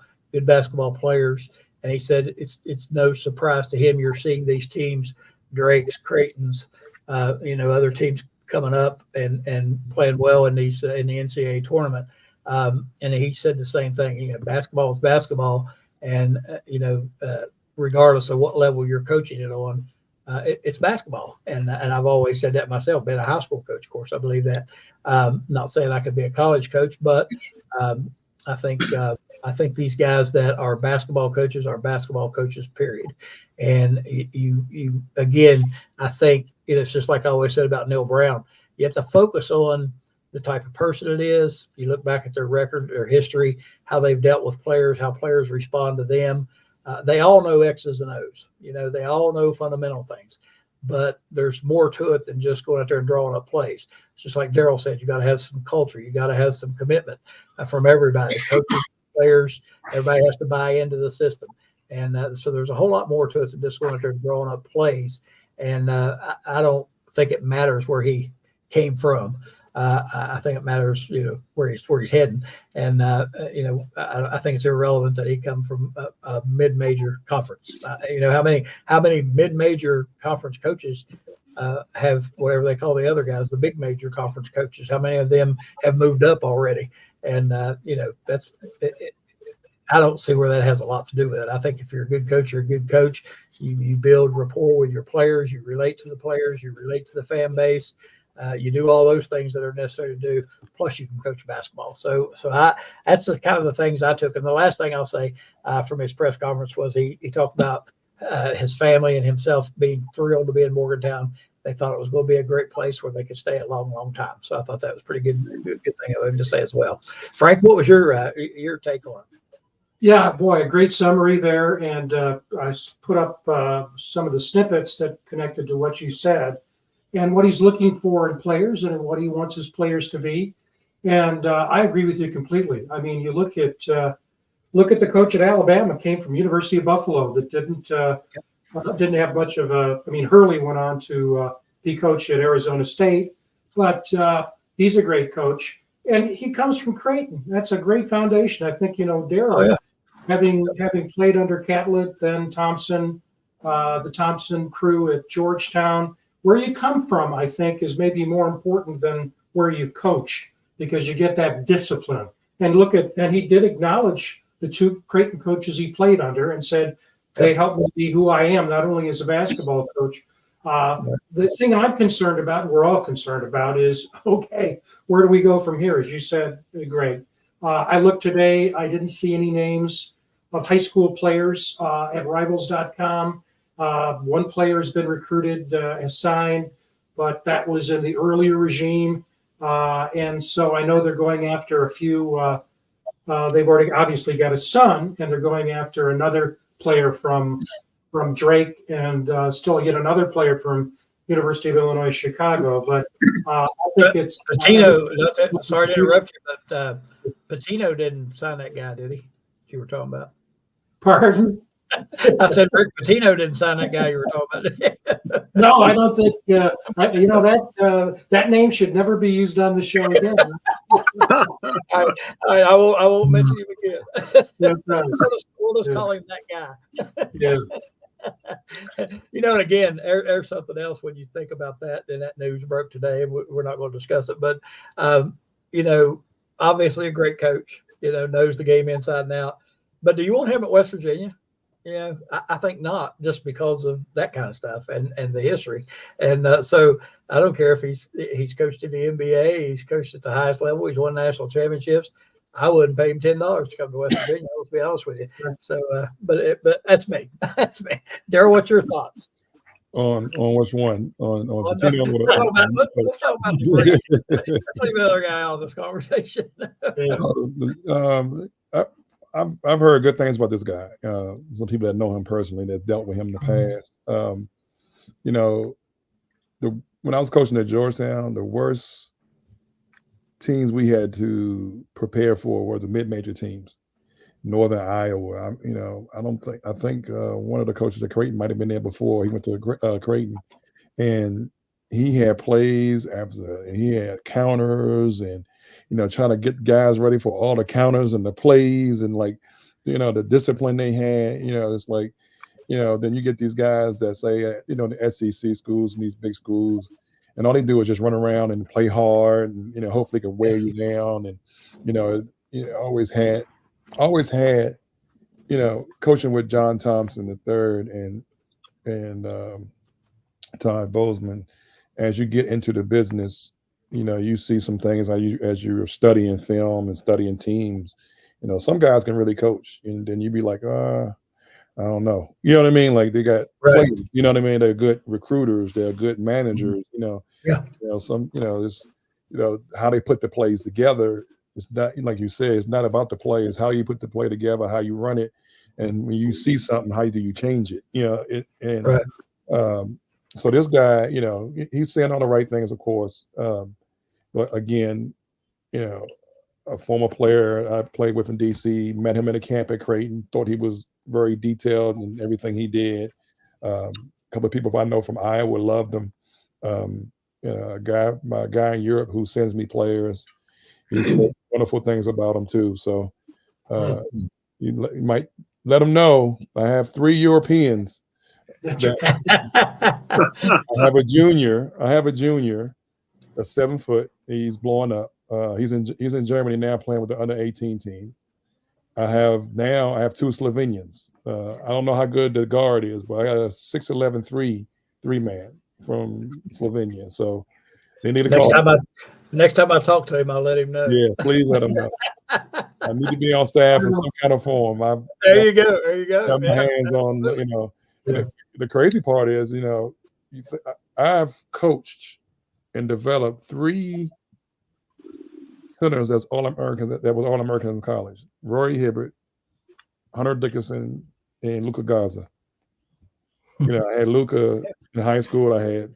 players. And he said, it's no surprise to him. You're seeing these teams, Drakes, Creighton's, other teams coming up and playing well in the NCAA tournament. And he said the same thing. Basketball is basketball. And, regardless of what level you're coaching it on, it's basketball. And I've always said that myself, being a high school coach, of course, I believe that. Not saying I could be a college coach, but I think these guys that are basketball coaches are basketball coaches, period. And you again, I think it's just like I always said about Neil Brown. You have to focus on the type of person it is. You look back at their record, their history, how they've dealt with players, how players respond to them. They all know X's and O's. They all know fundamental things. But there's more to it than just going out there and drawing up plays. It's just like Darryl said, you got to have some culture. You got to have some commitment from everybody, coaches, players. Everybody has to buy into the system. And so there's a whole lot more to it than just going out there and drawing up plays. And I don't think it matters where he came from. I think it matters, where he's heading. And, I think it's irrelevant that he come from a mid-major conference. How many mid-major conference coaches have whatever they call the other guys, the big major conference coaches? How many of them have moved up already? And, that's it. I don't see where that has a lot to do with it. I think if you're a good coach, you're a good coach. You build rapport with your players. You relate to the players. You relate to the fan base. You do all those things that are necessary to do. Plus, you can coach basketball. So that's the kind of the things I took. And the last thing I'll say from his press conference was he talked about his family and himself being thrilled to be in Morgantown. They thought it was going to be a great place where they could stay a long, long time. So I thought that was pretty good thing of him to say as well. Frank, what was your take on it? Yeah, boy, a great summary there. And I put up some of the snippets that connected to what you said and what he's looking for in players and what he wants his players to be. And I agree with you completely. I mean, you look at the coach at Alabama, came from University of Buffalo, that didn't have much of a. I mean, Hurley went on to be coach at Arizona State, but he's a great coach, and he comes from Creighton. That's a great foundation. I think Darryl, having played under Catlett, then Thompson, the Thompson crew at Georgetown, where you come from, I think, is maybe more important than where you've coached, because you get that discipline. And he did acknowledge the two Creighton coaches he played under and said, they helped me be who I am, not only as a basketball coach. The thing I'm concerned about, and we're all concerned about, is, okay, where do we go from here? As you said, Greg, I looked today, I didn't see any names of high school players at rivals.com. One player has been recruited, has signed, but that was in the earlier regime. And so I know they're going after a few. They've already obviously got a son, and they're going after another player from Drake, and still yet another player from University of Illinois Chicago. But I think it's Patino. Sorry to interrupt you, but Patino didn't sign that guy, did he? That you were talking about? Pardon? I said Rick Patino didn't sign that guy you were talking about. No, I don't think. That name should never be used on the show again. I won't mention him again. That's right. We'll just call him that guy. Yeah. And again, there's something else when you think about that. And that news broke today. We're not going to discuss it, but obviously a great coach. Knows the game inside and out. But do you want him at West Virginia? I think not, just because of that kind of stuff and the history. And so I don't care if he's coached in the NBA, he's coached at the highest level, he's won national championships. I wouldn't pay him $10 to come to West Virginia. Let's be honest with you. So, but that's me. That's me. Darryl, what's your thoughts on which one? On Patino? Let's talk about the let's leave the other guy out of this conversation. I've heard good things about this guy. Some people that know him personally, that dealt with him in the past. When I was coaching at Georgetown, the worst teams we had to prepare for were the mid-major teams, Northern Iowa. I think one of the coaches at Creighton might have been there before. He went to Creighton, and he had plays after, and he had counters, and trying to get guys ready for all the counters and the plays, and the discipline they had. It's like, then you get these guys that say, the SEC schools and these big schools, and all they do is just run around and play hard, and hopefully can wear you down. And always had, coaching with John Thompson III and Todd Bozeman. As you get into the business, you see some things as you're studying film and studying teams. Some guys can really coach, and then you'd be like, I don't know. You know what I mean? Like, they got players, you know what I mean? They're good recruiters, they're good managers, how they put the plays together. It's not, like you said, it's not about the play, it's how you put the play together, how you run it. And when you see something, how do you change it? So this guy, he's saying all the right things, of course. But again, a former player I played with in DC, met him in a camp at Creighton, thought he was very detailed in everything he did. A couple of people I know from Iowa loved him. My guy in Europe who sends me players, he said wonderful things about him too. So you might let him know I have 3 Europeans. I have a junior, a 7 foot. He's blowing up. He's in Germany now, playing with the under 18 team. I have 2 Slovenians. I don't know how good the guard is, but I got a 6'11" three-man from Slovenia. So they need to call. Next time I talk to him, I'll let him know. Yeah, please let him know. I need to be on staff in some kind of form. There you go. Got my hands on, The crazy part is, I've coached and developed 3 centers that's All-Americans, that was All-Americans in college. Rory Hibbert, Hunter Dickinson, and Luka Gaza. I had Luka in high school. I had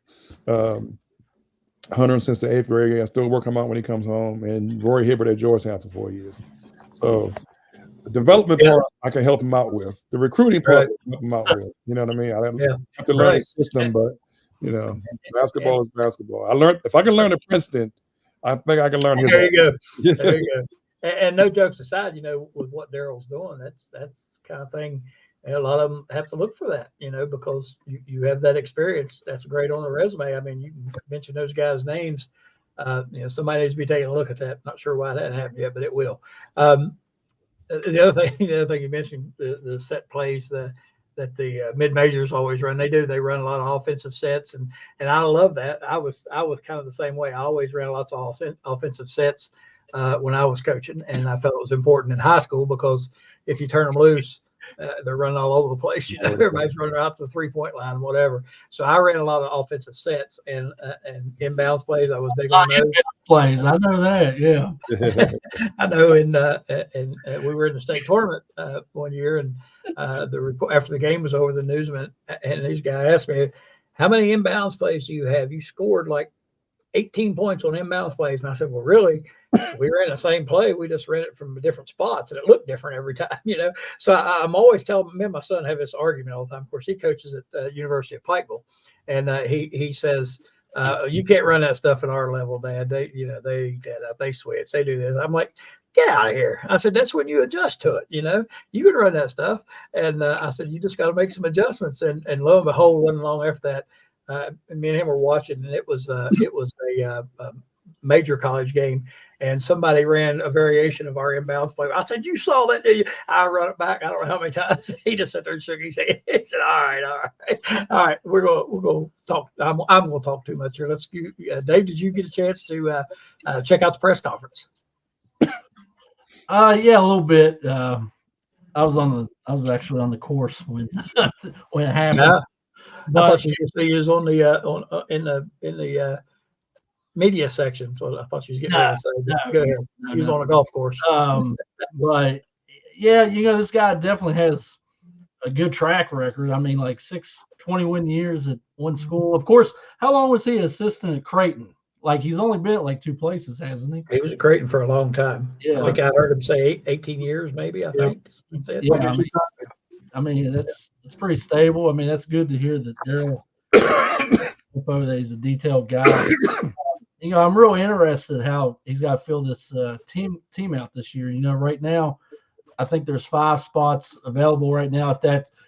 Hunter since the 8th grade. I still work him out when he comes home. And Roy Hibbert at Georgetown for 4 years. So the development part I can help him out with. The recruiting part I can help him out with. You know what I mean? I have to learn the system, but basketball is basketball. I learned if I can learn at Princeton, I think I can learn his. There you go. There you go. And no jokes aside, with what Darryl's doing, that's the kind of thing. And a lot of them have to look for that, because you have that experience. That's great on the resume. I mean, you can mention those guys' names. Somebody needs to be taking a look at that. Not sure why that hasn't happened yet, but it will. The other thing you mentioned, the set plays that the mid majors always run. They run a lot of offensive sets, and I love that. I was kind of the same way. I always ran lots of offensive sets when I was coaching, and I felt it was important in high school because if you turn them loose, they're running all over the place. Everybody's running out to the 3-point line and whatever. So I ran a lot of offensive sets and inbounds plays. I was big on those plays. I know that. Yeah, I know. And we were in the state tournament one year, and after the game was over, the newsman and these guys asked me, "How many inbounds plays do you have? You scored like 18 points on inbounds plays." And I said, "Well, really? We ran the same play. We just ran it from different spots, and it looked different every time, So I'm always telling me and my son have this argument all the time. Of course, he coaches at the University of Pikeville, and he says, "You can't run that stuff at our level, Dad. They eat that up. They switch. They do this." I'm like, "Get out of here." I said, "That's when you adjust to it. You can run that stuff." And I said, "You just got to make some adjustments." And lo and behold, wasn't long after that, me and him were watching, and it was a major college game, and somebody ran a variation of our inbounds play. I said, "You saw that, did you?" I run it back. I don't know how many times. He just sat there and shook his head. He said, all right. We're going to talk. I'm going to talk too much here. Let's Dave, did you get a chance to check out the press conference? Yeah, a little bit. I was actually on the course when it happened. Yeah. I thought you was on the in the media section, so I thought she was getting ready to say. Go ahead. He was on a golf course. But yeah, this guy definitely has a good track record. I mean, like 21 years at one school. Of course, how long was he assistant at Creighton? Like, he's only been at like 2 places, hasn't he? He was at Creighton for a long time. Yeah, I think I heard him say 18 years, maybe. I think. Yeah, I mean, it's pretty stable. I mean, that's good to hear that Darryl is a detailed guy. I'm really interested how he's got to fill this team out this year. Right now, I think there's 5 spots available right now.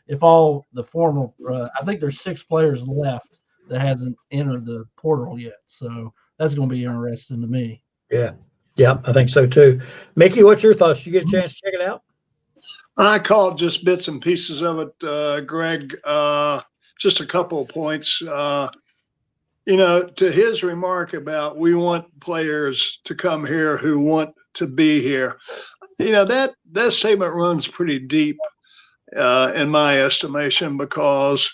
If all the formal, I think there's 6 players left that hasn't entered the portal yet. So that's going to be interesting to me. Yeah, I think so too. Mickey, what's your thoughts? Did you get a chance to check it out? I caught just bits and pieces of it, Greg. Just a couple of points. To his remark about we want players to come here who want to be here. That statement runs pretty deep in my estimation, because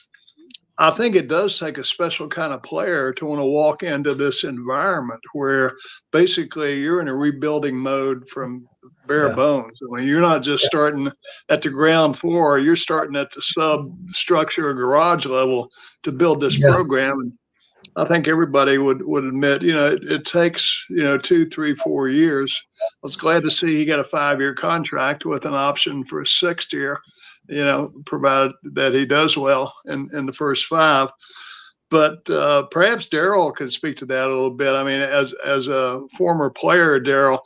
I think it does take a special kind of player to want to walk into this environment where basically you're in a rebuilding mode from bare bones. I mean, you're not just starting at the ground floor, you're starting at the substructure or garage level to build this program. And I think everybody would admit, it takes, 2, 3, 4 years. I was glad to see he got a 5-year contract with an option for a 6th year, provided that he does well in the first 5. But perhaps Darryl could speak to that a little bit. I mean, as a former player, Darryl,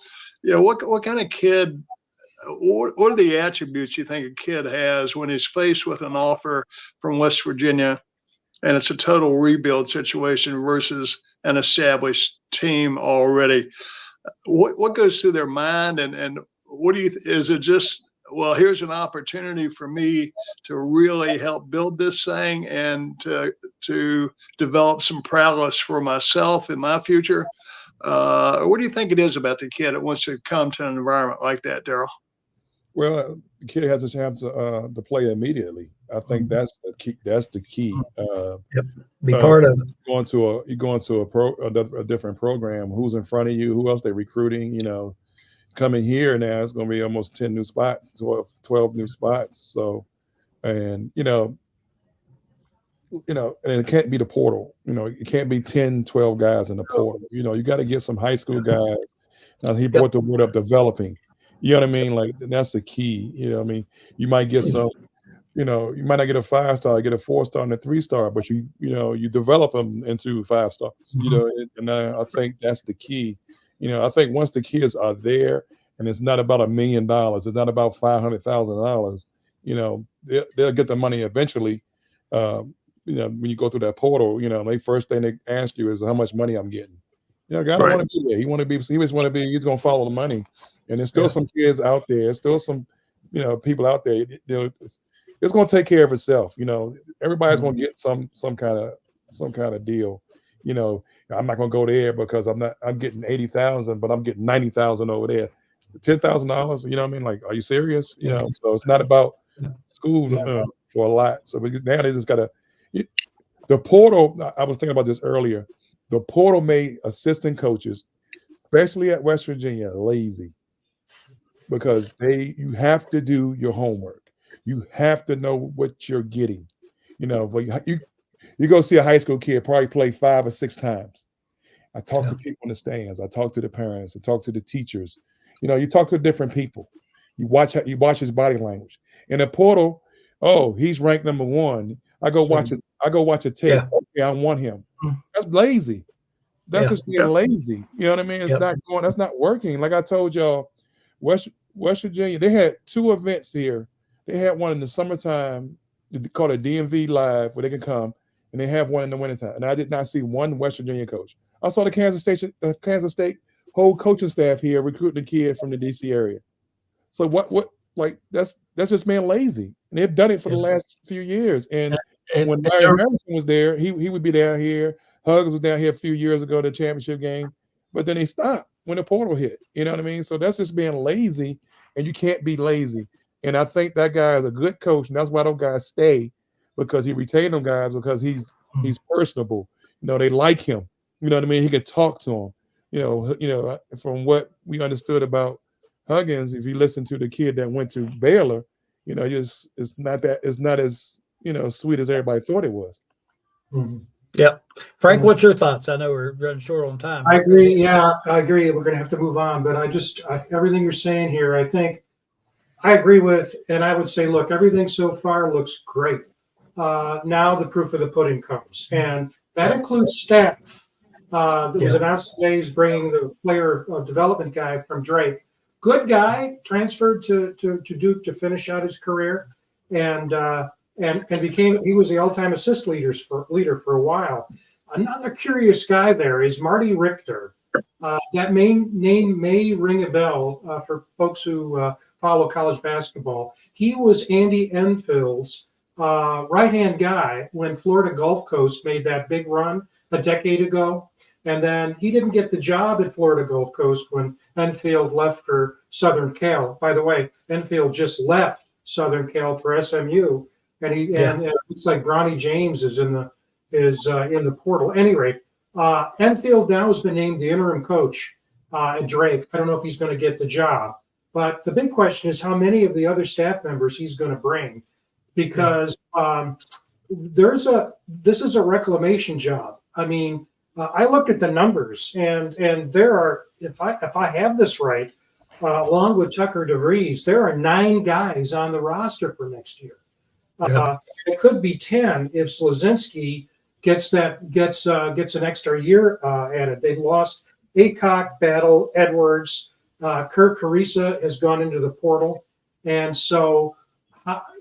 what kind of kid, what are the attributes you think a kid has when he's faced with an offer from West Virginia and it's a total rebuild situation versus an established team already? What goes through their mind, and what do you, is it just, well, here's an opportunity for me to really help build this thing and to develop some prowess for myself in my future? What do you think it is about the kid that wants to come to an environment like that, Darryl? Well, the kid has a chance to play immediately. I think that's the key. That's the key. Be part of it. You go into a different program. Who's in front of you? Who else they're recruiting? Coming here now, it's going to be almost 10 new spots, 12 new spots. So, and and it can't be the portal. It can't be 10, 12 guys in the portal. You got to get some high school guys. He brought the word up developing. You know what I mean? Like that's the key. You might get some. You might not get a 5-star, get a 4-star and a 3-star, but you develop them into 5 stars. And I think that's the key. I think once the kids are there, and it's not about $1 million, it's not about $500,000. They'll get the money eventually. When you go through that portal, the first thing they ask you is how much money I'm getting. God don't want to be there. He's going to follow the money. And there's still some kids out there. There's still some, people out there. It's going to take care of itself. Everybody's going to get some kind of deal. I'm not going to go there because I'm getting 80,000, but I'm getting 90,000 over there. $10,000. You know what I mean? Like, are you serious? So it's not about school for a lot. So now they just got to. The portal. I was thinking about this earlier. The portal made assistant coaches, especially at West Virginia, lazy because you have to do your homework. You have to know what you're getting. You go see a high school kid probably play 5 or 6 times. I talk to people in the stands. I talk to the parents. I talk to the teachers. You talk to different people. You watch his body language. In the portal, he's ranked number 1. I go watch it. I go watch a tape. Yeah. Okay, I want him. That's lazy. That's just being lazy. You know what I mean? It's not going. That's not working. Like I told y'all, West Virginia, they had 2 events here. They had one in the summertime called a DMV Live where they can come, and they have one in the wintertime. And I did not see one West Virginia coach. I saw the Kansas State whole coaching staff here recruiting a kid from the DC area. So that's just being lazy. And they've done it for the last few years. And when Larry Harrison was there, he would be down here. Huggins was down here a few years ago, the championship game. But then he stopped when the portal hit. You know what I mean? So that's just being lazy, and you can't be lazy. And I think that guy is a good coach, and that's why those guys stay, because he retained them guys because he's personable. They like him. You know what I mean? He can talk to them. From what we understood about Huggins, if you listen to the kid that went to Baylor, it's not as sweet as everybody thought it was. Mm-hmm. Yep. Frank, what's your thoughts? I know we're running short on time. I agree. Yeah, I agree. We're going to have to move on, but everything you're saying here, I think I agree with, and I would say, look, everything so far looks great. Now the proof of the pudding comes, and that includes staff. It was announced today he's bringing the player development guy from Drake. Good guy, transferred to Duke to finish out his career, and he was the all-time assist leader for a while. Another curious guy there is Marty Richter. That name may ring a bell for folks who follow college basketball. He was Andy Enfield's right-hand guy when Florida Gulf Coast made that big run a decade ago. And then he didn't get the job at Florida Gulf Coast when Enfield left for Southern Cal. By the way, Enfield just left Southern Cal for SMU, and it looks like Bronny James is in the portal. Anyway, Enfield now has been named the interim coach at Drake. I don't know if he's going to get the job, but the big question is how many of the other staff members he's going to bring, because this is a reclamation job. I mean, I looked at the numbers, and there are, if I have this right, along with Tucker DeVries, there are 9 guys on the roster for next year. It could be 10 if Slazinski gets an extra year added. They lost Aycock, Battle, Edwards, Kirk Carissa has gone into the portal, and so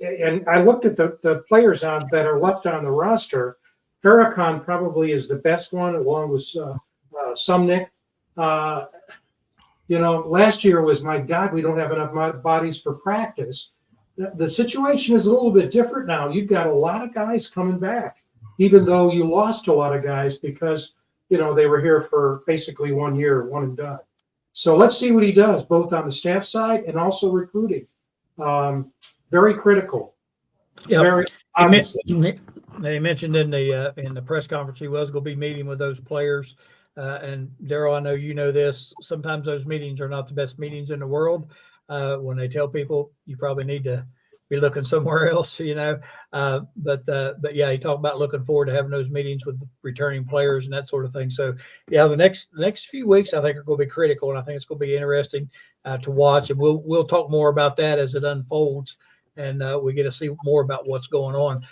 and I looked at the players that are left on the roster. Farrakhan probably is the best one, along with Sumnick. Last year was, my God, we don't have enough bodies for practice. The situation is a little bit different now. You've got a lot of guys coming back, even though you lost a lot of guys because, they were here for basically 1 year, one and done. So let's see what he does, both on the staff side and also recruiting. Very critical. Yeah. Very They mentioned in the press conference he was going to be meeting with those players. And Darryl, I know you know this. Sometimes those meetings are not the best meetings in the world. When they tell people you probably need to be looking somewhere else, But yeah, he talked about looking forward to having those meetings with returning players and that sort of thing. So yeah, the next few weeks I think are going to be critical, and I think it's going to be interesting to watch. And we'll talk more about that as it unfolds, and we get to see more about what's going on.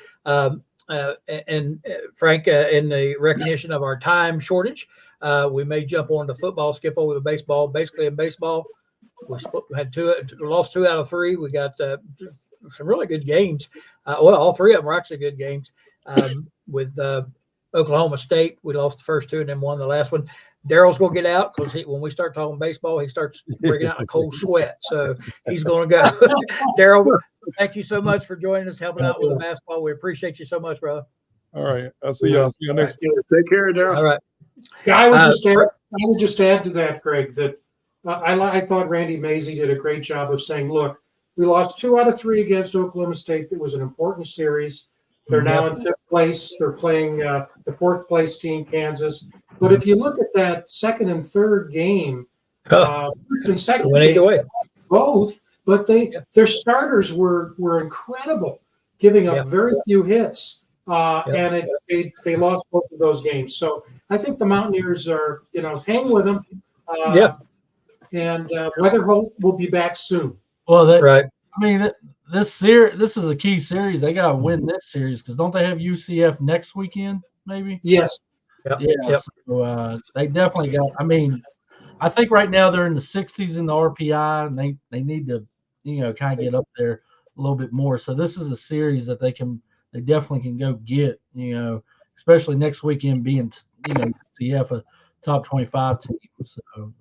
Frank, in the recognition of our time shortage, we may jump on to football, skip over the baseball. Basically, in baseball, we lost 2 out of 3. We got some really good games. All 3 of them were actually good games. With Oklahoma State, we lost the first 2 and then won the last one. Darryl's going to get out because when we start talking baseball, he starts breaking out in a cold sweat. So he's going to go. Darryl, thank you so much for joining us, helping out with the basketball. We appreciate you so much, brother. All right. I'll see y'all. See you next week. Take care, Darryl. All right. I would just add to that, Greg, that I thought Randy Mazey did a great job of saying, look, we lost 2 out of 3 against Oklahoma State. That was an important series. They're now in 5th place. They're playing the 4th place team, Kansas. But if you look at that 2nd and 3rd game, first and second game, both, but their starters were incredible, giving up very few hits, and they lost both of those games. So I think the Mountaineers are, hang with them. And Weatherholt will be back soon. Well, right. I mean, this is a key series. They got to win this series because don't they have UCF next weekend? Maybe. Yes. Yep. So they definitely got. I mean, I think right now they're in the 60s in the RPI, and they need to, kind of get up there a little bit more. So this is a series that they definitely can go get. Especially next weekend being, UCF a top 25 team.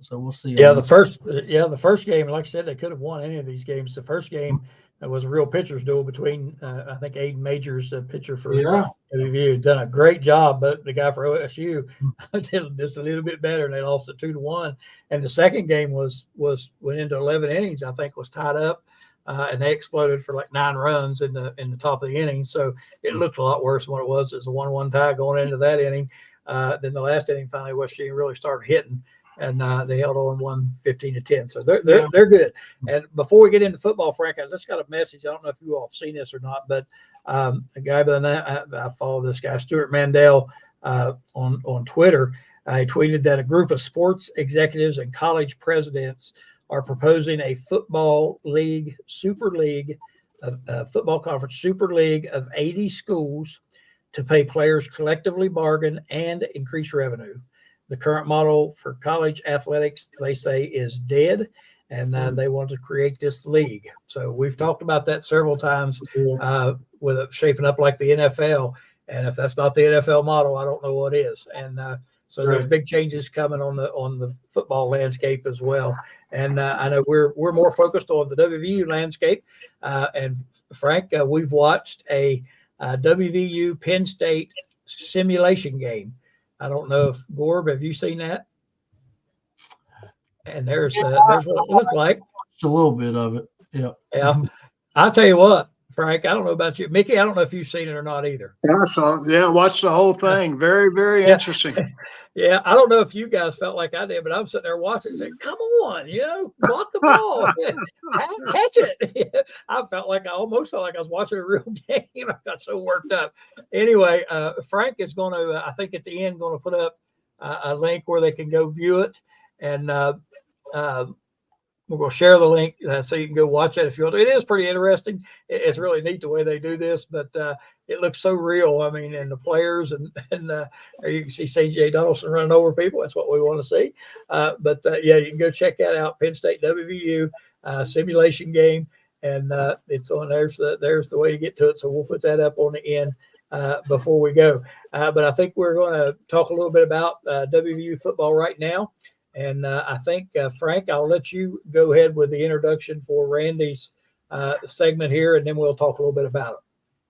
So we'll see. Yeah, the first game, like I said, they could have won any of these games. The first game was a real pitcher's duel between I think Aiden Majors, the pitcher for WVU, done a great job, but the guy for OSU did just a little bit better, and they lost it 2-1. And the second game went into 11 innings. I think was tied up, and they exploded for like 9 runs in the top of the inning. So it looked a lot worse than what it was. It was a 1-1 tie going into that inning. Then the last inning, finally, West Virginia really started hitting, and they held on 1-15-10. So they're good. And before we get into football, Frank, I just got a message. I don't know if you all have seen this or not, but a guy by the name, I follow this guy, Stuart Mandel, on Twitter. He tweeted that a group of sports executives and college presidents are proposing a football league, super league, football conference super league of 80 schools to pay players collectively bargain and increase revenue. The current model for college athletics, they say, is dead, and they want to create this league. So we've talked about that several times with it shaping up like the NFL. And if that's not the NFL model, I don't know what is. And so there's big changes coming on the football landscape as well. And I know we're more focused on the WVU landscape. And Frank, we've watched a WVU Penn State simulation game. I don't know if Gorb, have you seen that? And there's what it looked like. A little bit of it. Yeah. Yeah. I'll tell you what, Frank, I don't know about you. Mickey, I don't know if you've seen it or not either. Yeah, watched the whole thing. Very, very interesting. Yeah, I don't know if you guys felt like I did, but I'm sitting there watching and saying, come on, block the ball. Catch it. I almost felt like I was watching a real game. I got so worked up. Anyway, Frank is going to, I think at the end, going to put up a link where they can go view it. And we're going to share the link so you can go watch it if you want. It is pretty interesting. It's really neat the way they do this, but it looks so real. I mean, and the players and you can see C.J. Donaldson running over people. That's what we want to see. But you can go check that out. Penn State WVU simulation game, and it's on. There's the way to get to it. So we'll put that up on the end before we go. But I think we're going to talk a little bit about WVU football right now. And I think, Frank, I'll let you go ahead with the introduction for Randy's segment here, and then we'll talk a little bit about it.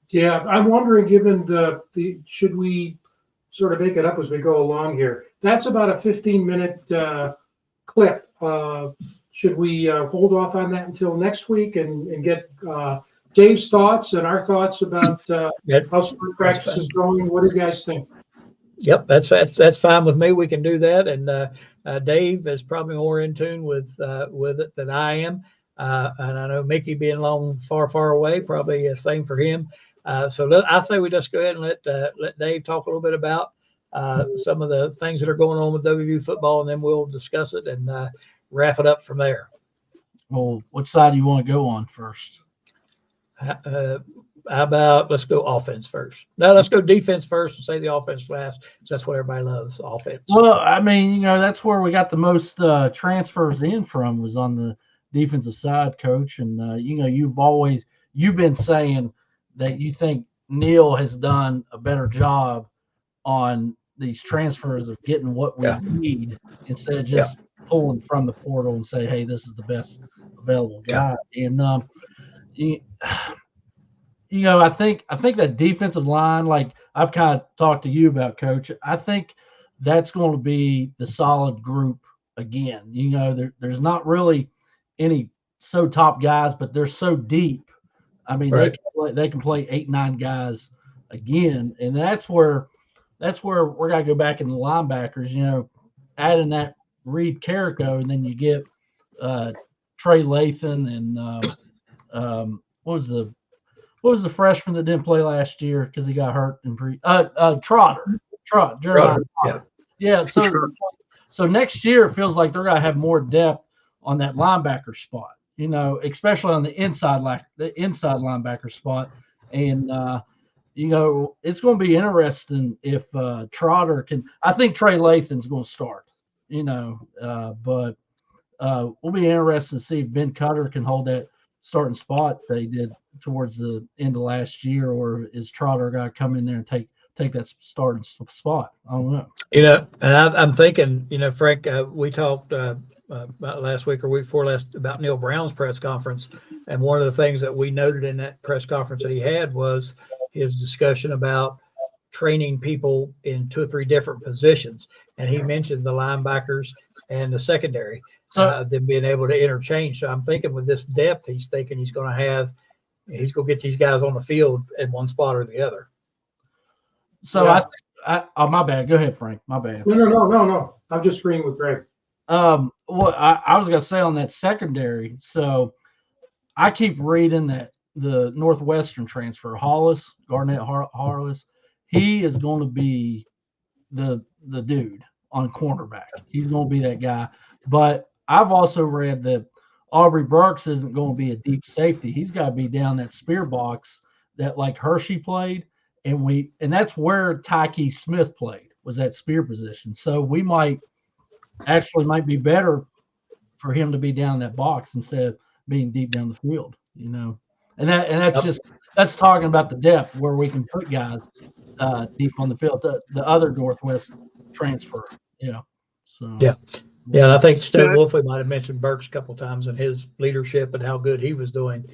Yeah, I'm wondering, given should we sort of make it up as we go along here? That's about a 15-minute clip. Should we hold off on that until next week and get Dave's thoughts and our thoughts about how spring practice is going? What do you guys think? Yep, that's fine with me. We can do that, and Dave is probably more in tune with it than I am. And I know Mickey being long, far, far away, probably the same for him. So I say we just go ahead and let Dave talk a little bit about some of the things that are going on with WVU football, and then we'll discuss it and wrap it up from there. Well, what side do you want to go on first? How about let's go offense first? No, let's go defense first and say the offense last. That's what everybody loves, offense. Well, I mean, that's where we got the most transfers in from was on the defensive side, Coach. And you've been saying that you think Neil has done a better job on these transfers of getting what we need instead of just pulling from the portal and say, hey, this is the best available guy. And I think that defensive line, like I've kind of talked to you about, Coach, I think that's going to be the solid group again. There's not really any so top guys, but they're so deep. I mean, right. they can play 8-9 guys again, and that's where we're gonna go back in the linebackers. Adding that Reed Carrico, and then you get Trey Lathan and what was the freshman that didn't play last year because he got hurt in Trotter. Yeah. So next year it feels like they're gonna have more depth on that linebacker spot. Especially on the inside linebacker spot, and it's going to be interesting if Trotter can. I think Trey Lathan's going to start. But we'll be interested to see if Ben Cutter can hold that starting spot that he did towards the end of last year, or is Trotter going to come in there and take that starting spot? I don't know. And I'm thinking, Frank, we talked about last week or week before last about Neil Brown's press conference, and one of the things that we noted in that press conference that he had was his discussion about training people in 2 or 3 different positions, and he mentioned the linebackers and the secondary, them being able to interchange. So I'm thinking with this depth, he's thinking he's going to get these guys on the field in one spot or the other. So my bad. Go ahead, Frank. My bad. No. I'm just agreeing with Greg. Well, I was going to say on that secondary, so I keep reading that the Northwestern transfer, Garnett Hollis, he is going to be the dude on cornerback. He's going to be that guy. But I've also read that Aubrey Burks isn't going to be a deep safety. He's got to be down that spear box that like Hershey played, and that's where Tyke Smith played, was that spear position. So we might be better for him to be down that box instead of being deep down the field, and that's talking about the depth where we can put guys deep on the field. The other Northwest transfer, So and I think Stowe Wolfley might have mentioned Burks a couple of times and his leadership and how good he was doing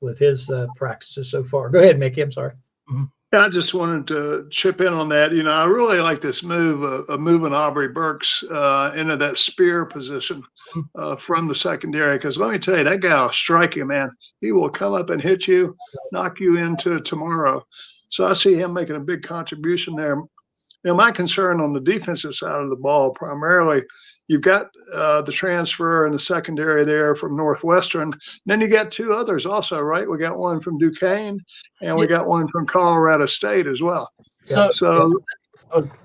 with his practices so far. Go ahead, Mickey. I'm sorry. Mm-hmm. I just wanted to chip in on that. I really like this move of moving Aubrey Burks into that spear position from the secondary. Because let me tell you, that guy will strike you, man. He will come up and hit you, knock you into tomorrow. So I see him making a big contribution there. My concern on the defensive side of the ball, primarily, you've got the transfer in the secondary there from Northwestern. Then you got 2 others also, right? We got one from Duquesne, and we got one from Colorado State as well. So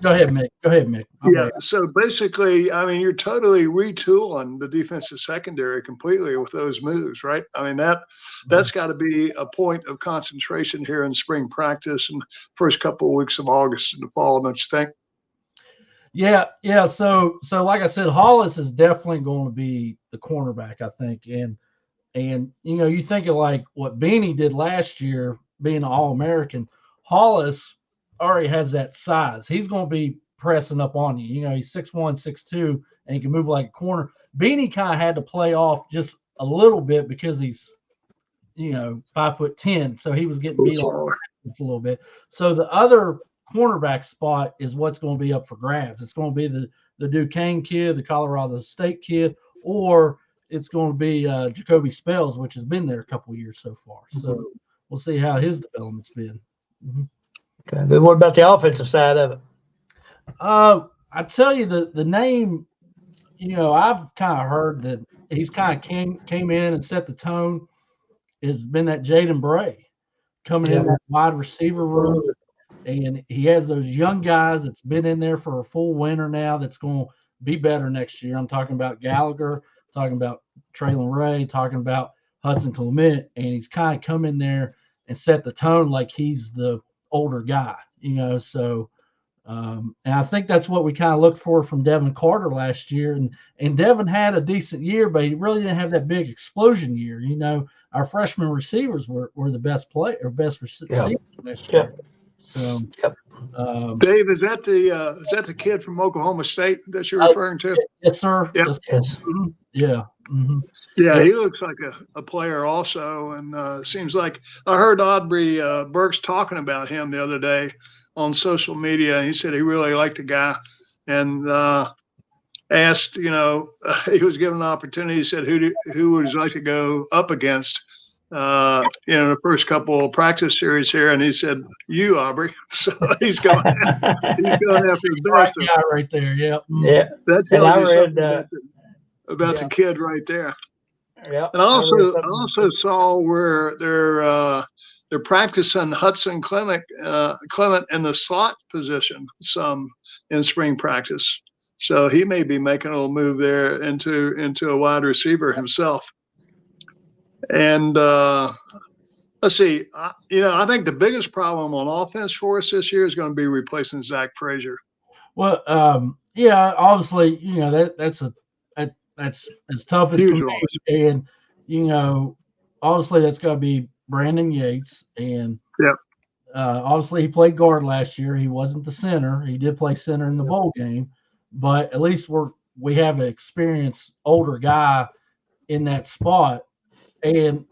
go ahead, Mick. So basically, I mean, you're totally retooling the defensive secondary completely with those moves, right? I mean, that's got to be a point of concentration here in spring practice and first couple of weeks of August in the fall, don't you think? Yeah. So like I said, Hollis is definitely going to be the cornerback, I think. And you think of like what Beanie did last year, being an All-American. Hollis already has that size. He's going to be pressing up on you. He's 6'1", 6'2", and he can move like a corner. Beanie kind of had to play off just a little bit because he's, 5'10", so he was getting beat on a little bit. So the other cornerback spot is what's going to be up for grabs. It's going to be the Duquesne kid, the Colorado State kid, or it's going to be Jacoby Spells, which has been there a couple of years so far. So we'll see how his development's been. Mm-hmm. Okay. Then what about the offensive side of it? I tell you, the name I've kind of heard that he's kind of came in and set the tone. Has been that Jaden Bray coming in that wide receiver room, and he has those young guys that's been in there for a full winter now. That's going to be better next year. I'm talking about Gallagher, talking about Traylon Ray, talking about Hudson Clement, and he's kind of come in there and set the tone like he's the older guy, So, and I think that's what we kind of looked for from Devin Carter last year. And Devin had a decent year, but he really didn't have that big explosion year. Our freshman receivers were the best receivers last year. So, Dave, is that the kid from Oklahoma State that you're referring to? Yes, sir. Yep. Yes. Mm-hmm. Yeah. Mm-hmm. Yeah, he looks like a player also, and seems like I heard Aubrey Burks talking about him the other day on social media, and he said he really liked the guy, and asked, he was given an opportunity. He said, who would you like to go up against, the first couple of practice series here? And he said, you, Aubrey. So he's going after the best. Right guy right there. Yeah. Yeah. That tells you read something about the kid right there. Yeah. And I also saw where they're practicing Hudson Clement in the slot position some in spring practice. So he may be making a little move there into a wide receiver himself. And let's see, I think the biggest problem on offense for us this year is going to be replacing Zach Frazier. Well, obviously, that's as tough as can be. And, obviously that's got to be Brandon Yates. And obviously he played guard last year. He wasn't the center. He did play center in the bowl game, but at least we have an experienced older guy in that spot. And,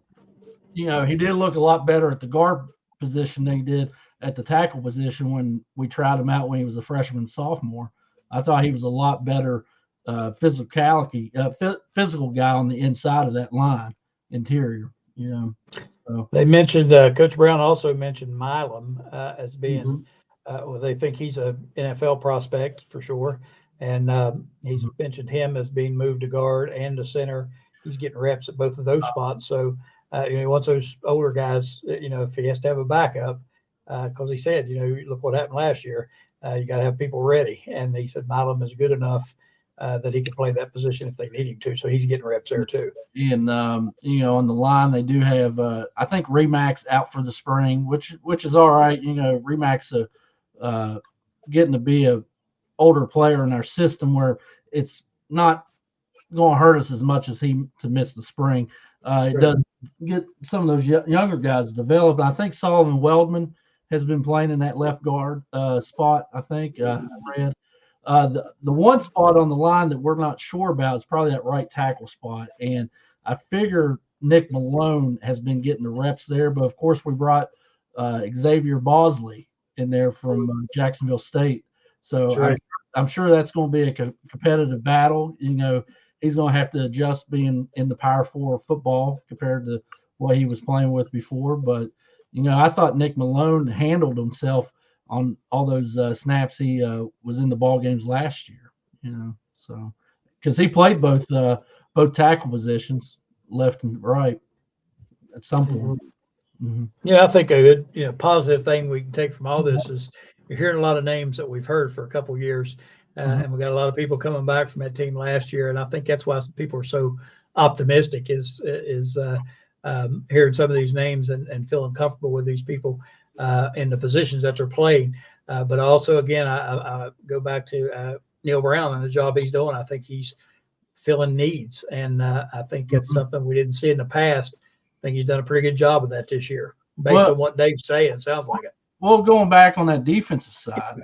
he did look a lot better at the guard position than he did at the tackle position when we tried him out when he was a freshman and sophomore. I thought he was a lot better physical guy on the inside of that line, interior. So they mentioned Coach Brown also mentioned Milam as being. They think he's a NFL prospect for sure, and he's mentioned him as being moved to guard and to center. He's getting reps at both of those spots. So he wants those older guys. If he has to have a backup, because he said, look what happened last year. You got to have people ready, and he said Milam is good enough that he can play that position if they need him to. So he's getting reps there too. And on the line they do have I think Remax out for the spring, which is all right. Remax getting to be a older player in our system where it's not going to hurt us as much as he to miss the spring. It does get some of those younger guys developed. I think Solomon Weldman has been playing in that left guard spot. I think I read. The one spot on the line that we're not sure about is probably that right tackle spot. And I figure Nick Malone has been getting the reps there. But, of course, we brought Xavier Bosley in there from Jacksonville State. So I'm sure that's going to be a competitive battle. He's going to have to adjust being in the Power 4 football compared to what he was playing with before. But, I thought Nick Malone handled himself on all those snaps he was in the ball games last year, so because he played both tackle positions, left and right, at some point. Yeah, I think a good positive thing we can take from all this is you're hearing a lot of names that we've heard for a couple of years, and we got a lot of people coming back from that team last year, and I think that's why some people are so optimistic is hearing some of these names and feeling comfortable with these people in the positions that they're playing. But also, again, I go back to Neil Brown and the job he's doing. I think he's filling needs, and I think it's something we didn't see in the past. I think he's done a pretty good job of that this year, based on what Dave's saying. Sounds like it. Well, going back on that defensive side,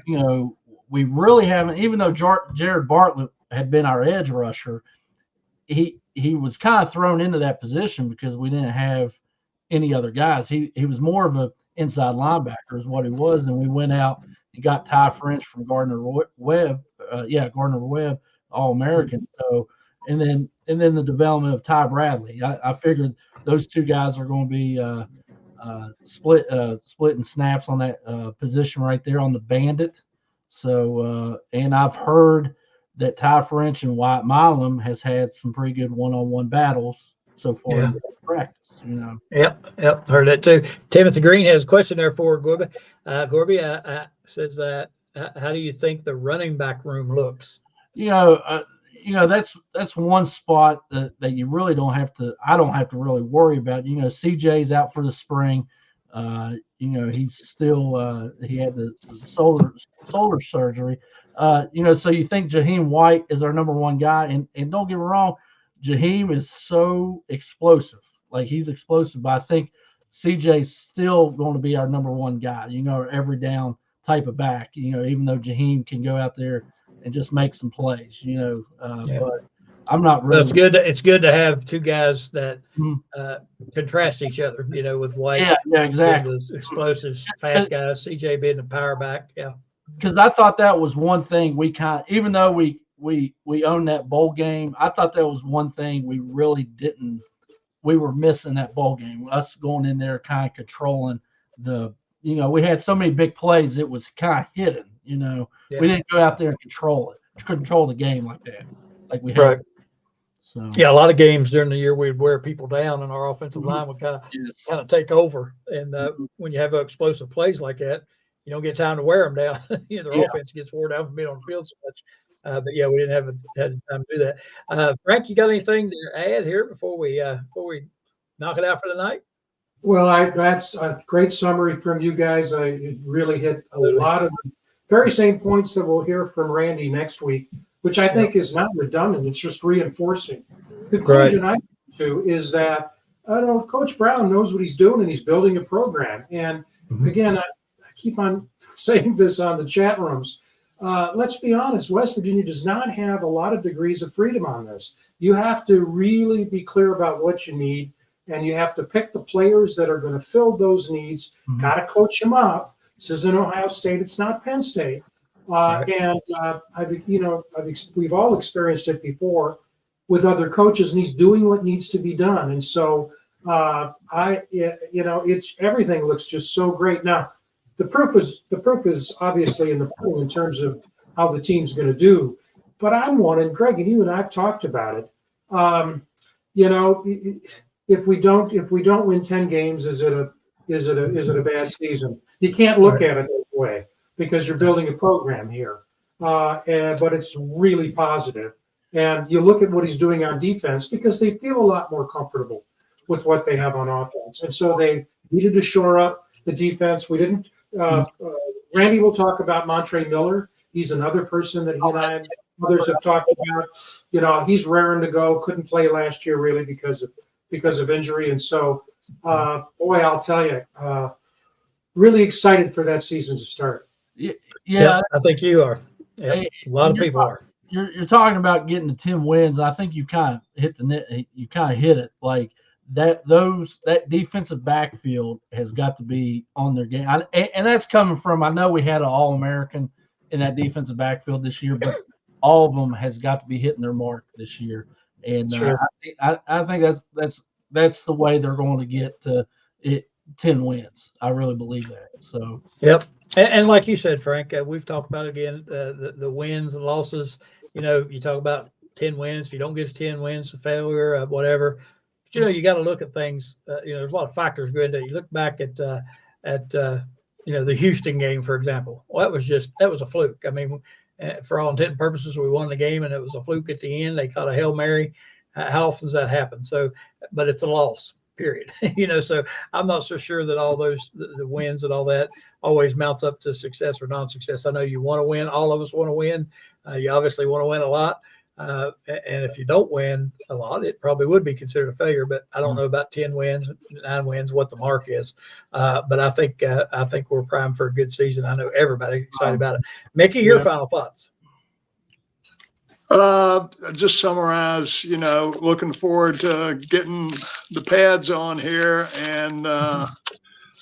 we really haven't, even though Jared Bartlett had been our edge rusher, he was kind of thrown into that position because we didn't have any other guys. He was more of a inside linebacker is what he was, and we went out and got Ty French from Gardner-Webb, All-American. So, and then the development of Ty Bradley. I figured those two guys are going to be splitting snaps on that position right there on the Bandit. So, and I've heard that Ty French and Wyatt Milam has had some pretty good one-on-one battles so far in practice. Yep, heard that too. Timothy Green has a question there for Gorby. Gorby says, how do you think the running back room looks? That's one spot that you really don't have to. I don't have to really worry about. CJ's out for the spring. He's still he had the shoulder surgery. So you think Jaheim White is our number one guy, and don't get me wrong, Jaheim is so explosive. Like, he's explosive, but I think CJ's still going to be our number one guy. Every down type of back. Even though Jaheim can go out there and just make some plays. But I'm not really. Well, it's good to have two guys that contrast each other. With White. Yeah, exactly. Those explosive, fast guys. CJ being the power back. Yeah. Because I thought that was one thing even though we owned that bowl game, I thought that was one thing we really didn't. We were missing that bowl game. Us going in there, kind of controlling we had so many big plays. It was kind of hidden. We didn't go out there and control the game like that, like we had. Right. So a lot of games during the year we'd wear people down, and our offensive line would kind of take over. And when you have explosive plays like that, you don't get time to wear them down. Their offense gets wore down from being on the field so much. But we didn't have time to do that. Frank, you got anything to add here before we knock it out for the night? Well, that's a great summary from you guys. It really hit a lot of the very same points that we'll hear from Randy next week, which I think is not redundant. It's just reinforcing. The conclusion I come to is that Coach Brown knows what he's doing, and he's building a program. And again, I keep on saying this on the chat rooms. Let's be honest, West Virginia does not have a lot of degrees of freedom on this. You have to really be clear about what you need, and you have to pick the players that are going to fill those needs. Got to coach them up. This isn't Ohio State. It's not Penn State. And we've all experienced it before with other coaches, and he's doing what needs to be done. And so it's everything looks just so great. Now, the proof is obviously in the pudding in terms of how the team's going to do. But I'm one, and Greg and you and I've talked about it. If we don't win 10 games, is it a bad season? You can't look at it that way because you're building a program here. But it's really positive. And you look at what he's doing on defense because they feel a lot more comfortable with what they have on offense. And so they needed to shore up the defense. We didn't. Randy will talk about Montre Miller. He's another person that he and I and others have talked about. He's raring to go. Couldn't play last year really because of injury. And so, I'll tell you, really excited for that season to start. Yeah, I think you are. Yeah, a lot of people are. You're talking about getting to 10 wins. I think you kind of hit the net. You kind of hit it like that. That defensive backfield has got to be on their game, and that's coming from. I know we had an All-American in that defensive backfield this year, but all of them has got to be hitting their mark this year. And I think that's the way they're going to get to 10 wins. I really believe that. So yep. And like you said, Frank, we've talked about again the wins and losses. You talk about 10 wins. If you don't get to 10 wins, a failure, whatever. But, you got to look at things. There's a lot of factors go into it. You look back at the Houston game, for example. Well, that was a fluke. I mean, for all intent and purposes, we won the game, and it was a fluke at the end. They caught a Hail Mary. How often does that happen? So, but it's a loss, period. So I'm not so sure that all those the wins and all that always mounts up to success or non-success. I know you want to win. All of us want to win. You obviously want to win a lot. And if you don't win a lot, it probably would be considered a failure. But I don't know about 10 wins, 9 wins, what the mark is. But I think we're primed for a good season. I know everybody's excited about it. Mickey, your final thoughts. Just summarize, looking forward to getting the pads on here and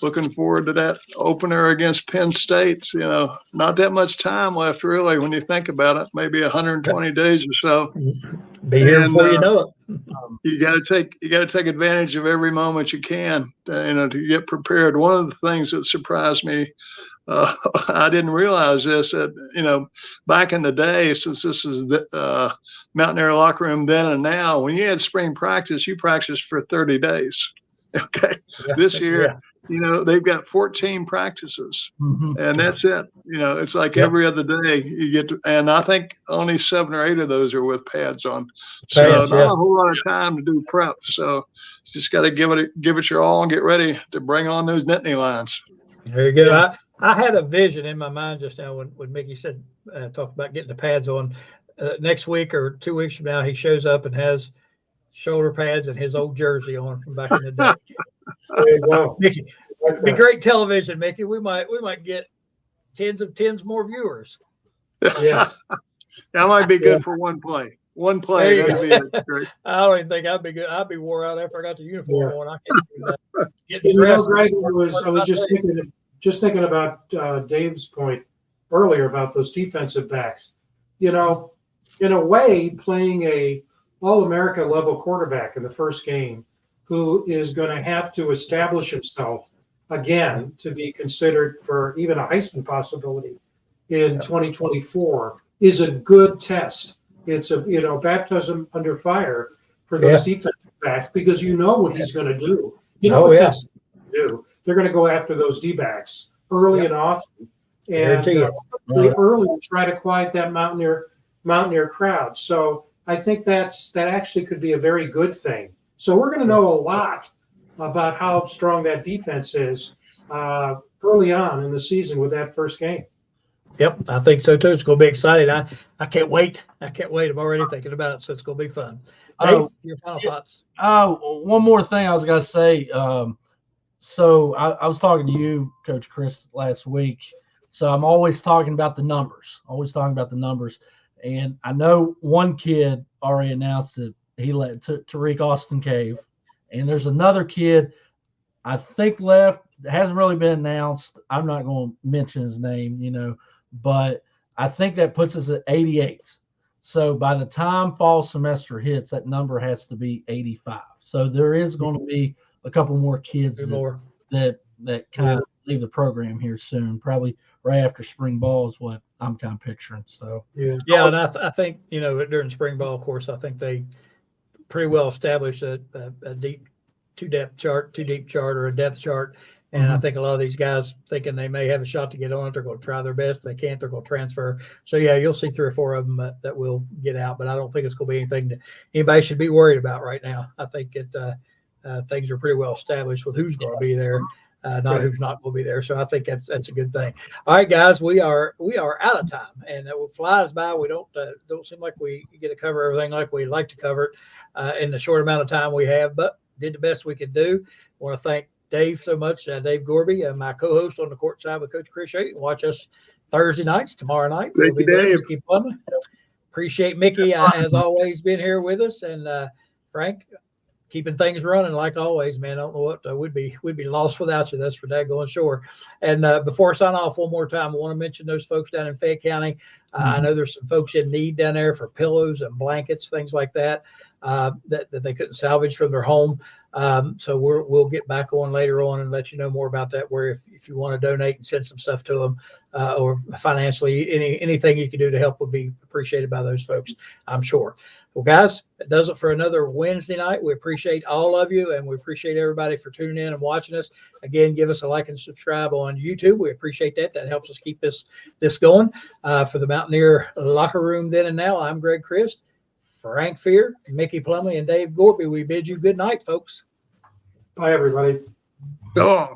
looking forward to that opener against Penn State. Not that much time left, really, when you think about it. Maybe 120 days or so. Be here before you know You got to take advantage of every moment you can, to get prepared. One of the things that surprised me, I didn't realize this, that, back in the day, since this is the Mountaineer locker room then and now, when you had spring practice, you practiced for 30 days. Okay. This year, they've got 14 practices, and that's it. It's like every other day you get to, and I think only 7 or 8 of those are with pads on. So not a whole lot of time to do prep. So just got to give it your all and get ready to bring on those Nittany lines. There you go. I had a vision in my mind just now when Mickey said, talked about getting the pads on. Next week or 2 weeks from now, he shows up and has shoulder pads and his old jersey on from back in the day. There you go. Mickey, it'd be great television, Mickey. We might get tens more viewers. Yeah. That might be good for one play. One play. That'd be great. I don't even think I'd be good. I'd be wore out after I got the uniform on. I can't do that. Greg, I was just thinking about Dave's point earlier about those defensive backs. In a way, playing a All-America level quarterback in the first game who is going to have to establish himself again to be considered for even a Heisman possibility in 2024 is a good test. It's a baptism under fire for those defensive backs because what he's going to do. They're going to go after those D-backs early and often, and early to try to quiet that Mountaineer crowd. So I think that actually could be a very good thing. So we're going to know a lot about how strong that defense is early on in the season with that first game. Yep, I think so too. It's going to be exciting. I can't wait. I'm already thinking about it, so it's going to be fun. Dave, your final thoughts? One more thing I was going to say. So I was talking to you, Coach Chris, last week. So I'm always talking about the numbers. And I know one kid already announced that he let Tariq Austin Cave. And there's another kid I think left. It hasn't really been announced. I'm not going to mention his name, but I think that puts us at 88. So by the time fall semester hits, that number has to be 85. So there is going to be a couple more kids that kind of leave the program here soon, probably right after spring ball is what I'm kind of picturing. So and I think during spring ball, of course, I think they pretty well established a deep two deep chart or a depth chart. And I think a lot of these guys thinking they may have a shot to get on it, they're going to try their best. If they can't, they're going to transfer. So you'll see 3 or 4 of them that will get out, but I don't think it's going to be anything that anybody should be worried about right now. I think things are pretty well established with who's going to be there, not who's not going to be there. So I think that's a good thing. All right, guys, we are out of time, and it flies by. We don't seem like we get to cover everything like we like to cover it in the short amount of time we have, but did the best we could do. I want to thank Dave so much, Dave Gorby, my co-host on the court side with Coach Chris. You can watch us Thursday nights, tomorrow night. Thank you, Dave. Appreciate Mickey, as always, being here with us, and Frank, keeping things running like always, man. I don't know what we'd be lost without you. That's for daggone sure. And before I sign off one more time, I want to mention those folks down in Fayette County. I know there's some folks in need down there for pillows and blankets, things like that, that they couldn't salvage from their home. So we'll get back on later on and let you know more about that, where if you want to donate and send some stuff to them, or financially, anything you can do to help would be appreciated by those folks, I'm sure. Well, guys, that does it for another Wednesday night. We appreciate all of you, and we appreciate everybody for tuning in and watching us. Again, give us a like and subscribe on YouTube. We appreciate that. That helps us keep this going. For the Mountaineer Locker Room Then and Now, I'm Greg Christ. Frank Fear, Mickey Plumley, and Dave Gorby, we bid you good night, folks. Bye, everybody. Oh.